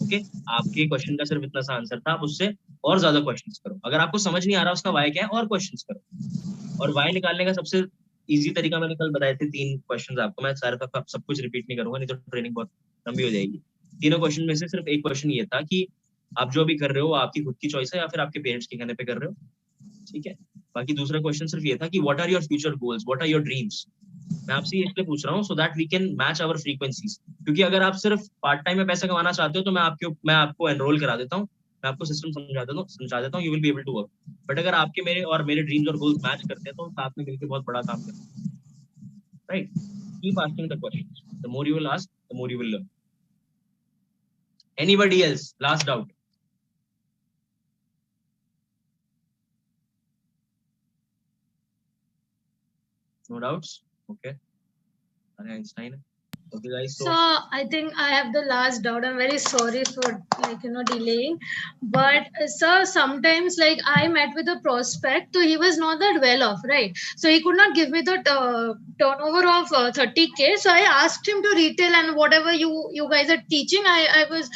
ओके, आपके क्वेश्चन का सिर्फ इतना सा आंसर था, आप उससे और ज्यादा क्वेश्चंस करो। अगर आपको समझ नहीं आ रहा उसका वाई क्या है, और क्वेश्चंस करो। और वाई निकालने का सबसे इजी तरीका मैंने कल बताए थे, 3 क्वेश्चंस आपको। मैं सारे सब कुछ रिपीट नहीं करूंगा, नहीं तो ट्रेनिंग बहुत लंबी हो जाएगी। तीनों क्वेश्चन में से सिर्फ एक क्वेश्चन ये था कि आप जो भी कर रहे हो आपकी खुद की चॉइस है या फिर आपके पेरेंट्स के कहने पे कर रहे हो, ठीक है। बाकी दूसरा क्वेश्चन सिर्फ ये था कि what are your future goals, what are your dreams. मैं आपसे ये इसलिए पूछ रहा हूँ so that we can match our frequencies. क्योंकि अगर आप सिर्फ पार्ट टाइम में पैसा कमाना चाहते हो तो मैं आपको एनरोल करा देता हूँ, मैं आपको सिस्टम समझा देता हूँ, you will be able to work. But अगर आपके मेरे और मेरे ड्रीम्स और गोल्स मैच करते हैं तो साथ में मिलकर बहुत बड़ा काम करते हैं, right. Keep asking the questions, the more you will ask the more you will learn. Anybody else, last doubt? No doubts? Okay. Einstein. Okay, guys. So I think I have the last doubt. I'm very sorry for delaying, but sir, sometimes like I met with a prospect, so he was not that well off, right? So he could not give me the turnover of 30K. So I asked him to retail and whatever you guys are teaching, I was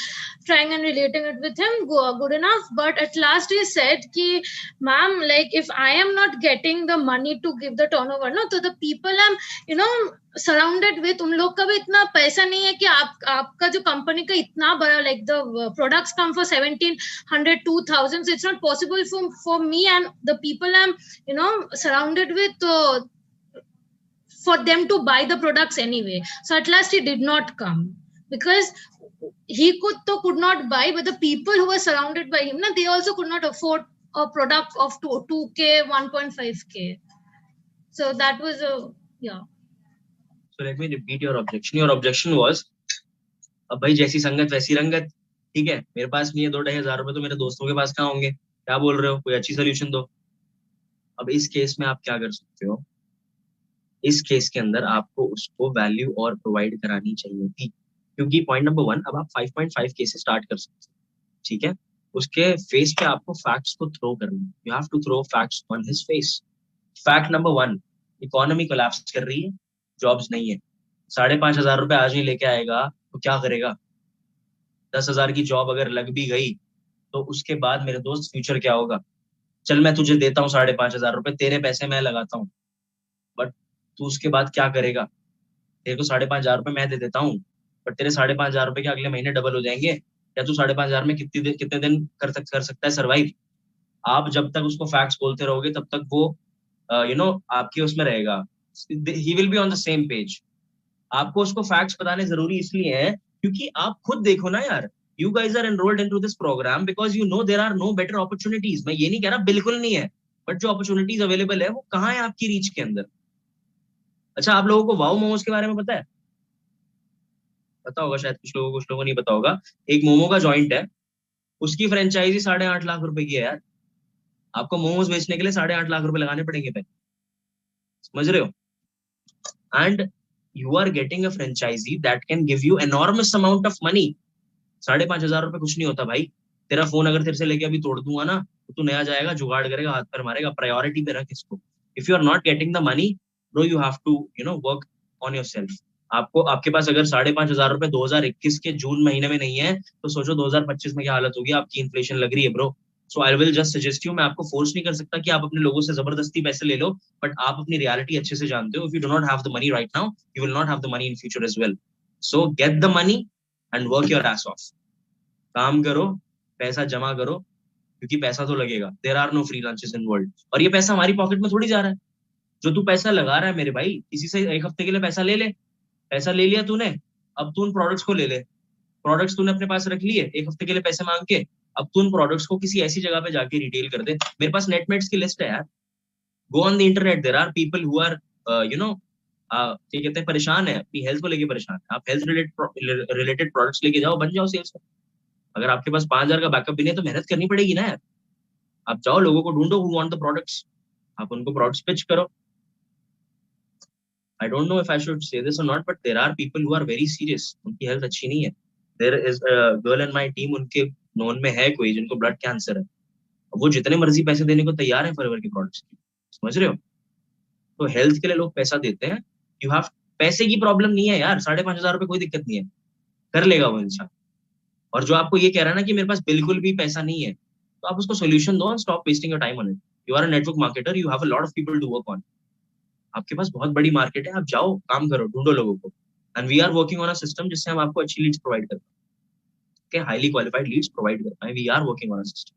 trying and relating it with him good enough. But at last he said ki ma'am, like if I am not getting the money to give the turnover, no, so the people I'm surrounded with, उन लोग का भी इतना पैसा नहीं है कि आपका जो कंपनी का इतना बड़ा like the products come for 1700 2000, so it's not possible for me and the people I'm surrounded with for them to buy the products anyway. So at last he did not come because he could not buy, but the people who were surrounded by him, they also could not afford a product of 2K 1.5K. So that was yeah. So let me repeat your objection. Your objection was, अब भाई जैसी संगत वैसी रंगत, ठीक है। मेरे पास नहीं है 2-2,500 रुपए, तो मेरे दोस्तों के पास कहाँ होंगे? क्या बोल रहे हो? कोई अच्छी सोल्यूशन दो। अब इस केस में आप क्या कर सकते हो? इस केस के अंदर आपको उसको वैल्यू और प्रोवाइड करानी चाहिए थी, क्योंकि पॉइंट नंबर 1, अब आप 5.5K से स्टार्ट कर सकते हैं, ठीक है। उसके फेस पे आपको फैक्ट्स को थ्रो करना है। You have to throw facts on his face. Fact number 1, economy collapse कर रही है, जॉब्स नहीं है। 5,500 रुपए आज नहीं लेके आएगा तो क्या करेगा? 10,000 की जॉब अगर लग भी गई तो उसके बाद मेरे दोस्त फ्यूचर क्या होगा? चल मैं तुझे देता हूँ 5,500 रुपए, तेरे पैसे मैं लगाता हूँ, बट तू उसके बाद क्या करेगा? तेरे को 5,500 रुपए मैं दे देता हूँ, बट तेरे 5,500 रुपए के अगले महीने डबल हो जाएंगे। या तू 5,500 में कितने दिन कर सकता है सर्वाइव? आप जब तक उसको फैक्ट्स बोलते रहोगे तब तक वो आपके उसमें रहेगा, he will be on the same page. आपको उसको फैक्ट्स बताने जरूरी इसलिए है क्योंकि आप खुद देखो ना यार, you guys are enrolled into this program because you know there are no better opportunities. मैं ये नहीं कह रहा बिल्कुल नहीं है, बट जो अपॉर्चुनिटीज अवेलेबल है वो कहाँ है आपकी रीच के अंदर। अच्छा, आप लोगों को वाओ मोमोज के बारे में पता है? पता होगा शायद कुछ लोगों को नहीं पता होगा। एक मोमो का जॉइंट है, उसकी फ्रेंचाइजी 8.5 लाख रुपए की है यार। आपको मोमोज बेचने के लिए 8.5 लाख रुपए लगाने पड़ेंगे पहले, समझ रहे हो? And you are getting a franchisee that can give you enormous amount of money. 5,500 रुपए कुछ नहीं होता भाई। तेरा फोन अगर तेरे से लेके अभी तोड़ दूंगा ना तो तू नया जाएगा, जुगाड़ करेगा, हाथ पर मारेगा। प्रायोरिटी पे रख इसको। If you are not getting the money, bro, you have to work on yourself. आपके पास अगर 5,500 रुपए 2021 के जून महीने में नहीं है तो सोचो 2025 में क्या हालत होगी। आपकी इन्फ्लेशन लग रही है bro. So I will just suggest you, मैं आपको फोर्स नहीं कर सकता कि आप अपने लोगों से जबरदस्ती पैसे ले लो, बट आप अपनी रियलिटी अच्छे से जानते हो। If you do not have the money right now, you will not have the money in future as well. So get the money and work your ass off. काम करो, पैसा जमा करो, क्योंकि पैसा तो लगेगा। There are no free lunches in world. और ये पैसा हमारी पॉकेट में थोड़ी जा रहा है। जो तू पैसा लगा रहा है मेरे भाई, किसी से एक हफ्ते के लिए पैसा ले ले। पैसा ले लिया तूने, अब तू उन प्रोडक्ट्स को ले ले। प्रोडक्ट्स तूने अपने पास रख लिए एक हफ्ते के लिए पैसे मांग के, अब तू उन प्रोडक्ट्स को किसी ऐसी जगह पे जाके रिटेल कर दे। मेरे पास नेटमेट्स की लिस्ट है यार, go on the internet, there are people who are क्या कहते हैं, परेशान है, अपनी हेल्थ को लेके परेशान है। आप हेल्थ रिलेटेड प्रोडक्ट्स लेके जाओ, बन जाओ सेल्स। अगर आपके पास 5,000 का बैकअप भी नहीं है तो मेहनत करनी पड़ेगी ना यार। आप जाओ, लोगों को ढूंढो हु वांट द प्रोडक्ट्स, आप उनको प्रोडक्ट्स पिच करो। I don't know if I should say this or not, but there are people who are very serious. उनकी हेल्थ अच्छी नहीं है। There is a girl in my team, उनके known में है कोई जिनको ब्लड कैंसर है, वो जितने मर्जी पैसे देने को तैयार है फॉरएवर के प्रोडक्ट्स की। समझ रहे हो? तो हेल्थ के लिए लोग पैसा देते हैं। यू हैव, पैसे की प्रॉब्लम नहीं है यार, 5,500 रुपए कोई दिक्कत नहीं है, कर लेगा वो इंसान। और जो आपको ये कह रहा है ना कि मेरे पास बिल्कुल भी पैसा नहीं है, तो आप उसको सोल्यूशन दो and stop wasting your time on it. You are a network marketer, you have a lot of people to work on. आपके पास बहुत बड़ी मार्केट है, आप जाओ, काम करो, ढूंढो लोगों को। And we are working on a system जिससे हम आपको अच्छी लीड्स प्रोवाइड करते हैं, हाईली क्वालिफाइड लीड्स प्रोवाइड करते हैं। We are working on a system.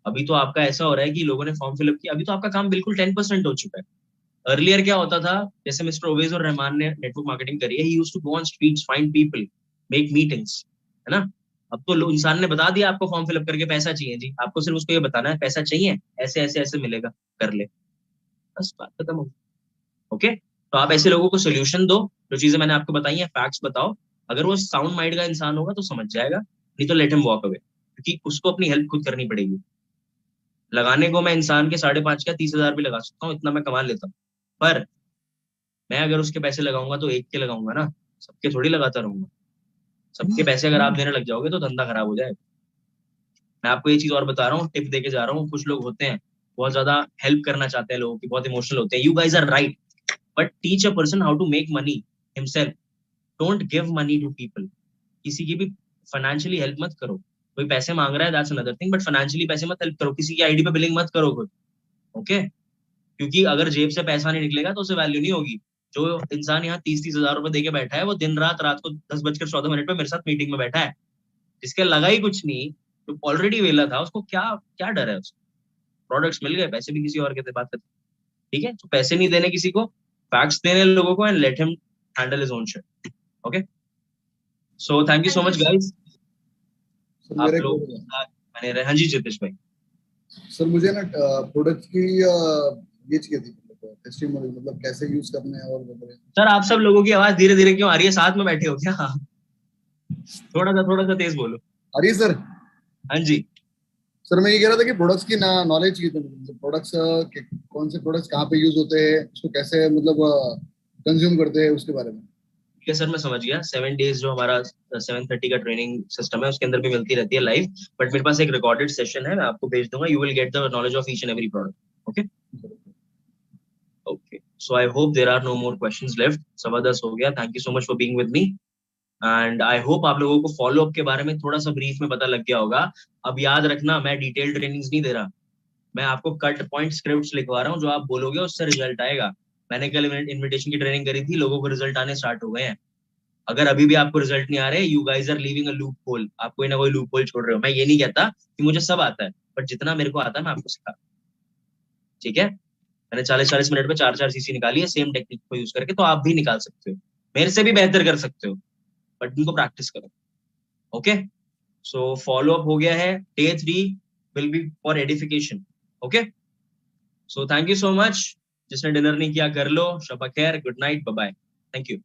अभी तो आपका ऐसा हो रहा है कि लोगों ने फॉर्म फिलअप किया, अभी तो आपका काम बिल्कुल 10% हो चुका है। अर्लियर क्या होता था, जैसे मिस्टर ओवेज और रहमान ने नेटवर्क मार्केटिंग करी है, he used to go on streets, find people, make meetings, है ना। अब तो इंसान ने बता दिया आपको फॉर्म फिलअप करके पैसा चाहिए जी, आपको सिर्फ उसको ये बताना है पैसा चाहिए, ऐसे ऐसे ऐसे मिलेगा, कर ले, बस बात खत्म हो। ओके, तो आप ऐसे लोगों को सोल्यूशन दो, जो चीजें मैंने आपको बताई हैं, फैक्ट्स बताओ। अगर वो साउंड माइंड का इंसान होगा तो समझ जाएगा, नहीं तो लेट हिम वॉक अवे, क्योंकि उसको अपनी हेल्प खुद करनी पड़ेगी। लगाने को मैं इंसान के 5.5 का 30,000 भी लगा सकता हूँ, इतना मैं कमा लेता हूँ, पर मैं अगर उसके पैसे लगाऊंगा तो एक के लगाऊंगा ना, सबके थोड़ी लगाता रहूंगा। सबके पैसे अगर आप देने लग जाओगे तो धंधा खराब हो जाएगा। मैं आपको ये चीज और बता रहा हूँ, टिप देके जा रहा हूँ। कुछ लोग होते हैं बहुत ज्यादा हेल्प करना चाहते हैं लोगों की, बहुत इमोशनल होते हैं। You guys are right, but teach a person how to make money himself. Don't give money to people. किसी की भी फाइनेंशियली हेल्प मत करो। कोई पैसे मांग रहा है, that's another thing, but financially पैसे मत हेल्प करो। किसी की आईडी पे बिलिंग मत करो खुद, ओके? क्योंकि अगर जेब से पैसा नहीं निकलेगा तो उसे वैल्यू नहीं होगी। जो इंसान यहाँ 30-30 हजार रुपए देके बैठा है, वो दिन रात को 10:14 पे मेरे साथ मीटिंग में बैठा है, जिसके लगा ही कुछ नहीं, जो ऑलरेडी वेला था, उसको क्या क्या डर है? उसको प्रोडक्ट्स मिल गए, पैसे भी किसी और के बात करते, ठीक है? तो पैसे नहीं देने किसी को, फैक्ट्स देने लोगों को, and let him handle his own shit. Okay, so thank you so much guys. आप लोग बने रहे। हाँ जी जितेश भाई। सर मुझे ना प्रोडक्ट्स की ये चाहिए थी, टेस्टिमोनियल, मतलब कैसे यूज करना है और वगैरह। सर आप सब लोगों की आवाज धीरे धीरे क्यों आ रही है? साथ में बैठे हो क्या? थोड़ा सा तेज बोलो। आ रही है सर? हाँ जी सर, मैं ये कह रहा था कि प्रोडक्ट्स की नॉलेज चाहिए थी, मतलब प्रोडक्ट्स कौन से प्रोडक्ट्स कहाँ पे यूज होते हैं, उसको कैसे मतलब कंज्यूम करते हैं, उसके बारे में। ठीक है सर, मैं समझ गया। 7 days जो हमारा 7:30 का ट्रेनिंग सिस्टम है, उसके अंदर भी मिलती रहती है लाइव, बट मेरे पास एक रिकॉर्डेड सेशन है, मैं आपको भेज दूंगा। You will get the knowledge of each and every product. Okay okay, so I hope there are no more questions left. 10:15 हो गया। Thank you so much for being with me, and I hope आप लोगों को follow up के बारे में थोड़ा सा ब्रीफ में पता लग गया होगा। अब याद रखना, मैं डिटेल ट्रेनिंग्स नहीं दे रहा, मैं आपको कट पॉइंट स्क्रिप्ट्स लिखवा रहा हूँ, जो आप बोलोगे उससे रिजल्ट आएगा। मैंने कल इन्विटेशन की ट्रेनिंग करी थी, लोगों को रिजल्ट आने स्टार्ट हो गए हैं। अगर अभी भी आपको रिजल्ट नहीं आ रहे, you guys are living a loophole, आप कोई ना कोई लूप होल छोड़ रहे हो। मैं ये नहीं कहता कि मुझे सब आता है, बट जितना मेरे को आता है मैं आपको सिखा, ठीक है? मैंने 40-40 मिनट में 4-4 सीसी निकाली है सेम टेक्निक को यूज करके, तो आप भी निकाल सकते हो, मेरे से भी बेहतर कर सकते हो, बट इनको प्रैक्टिस करो। ओके, सो फॉलो अप हो गया है। Day 3 will be for edification. Okay, so thank you so much. जिसने डिनर नहीं किया कर लो। शब खैर, good night, bye bye, thank you.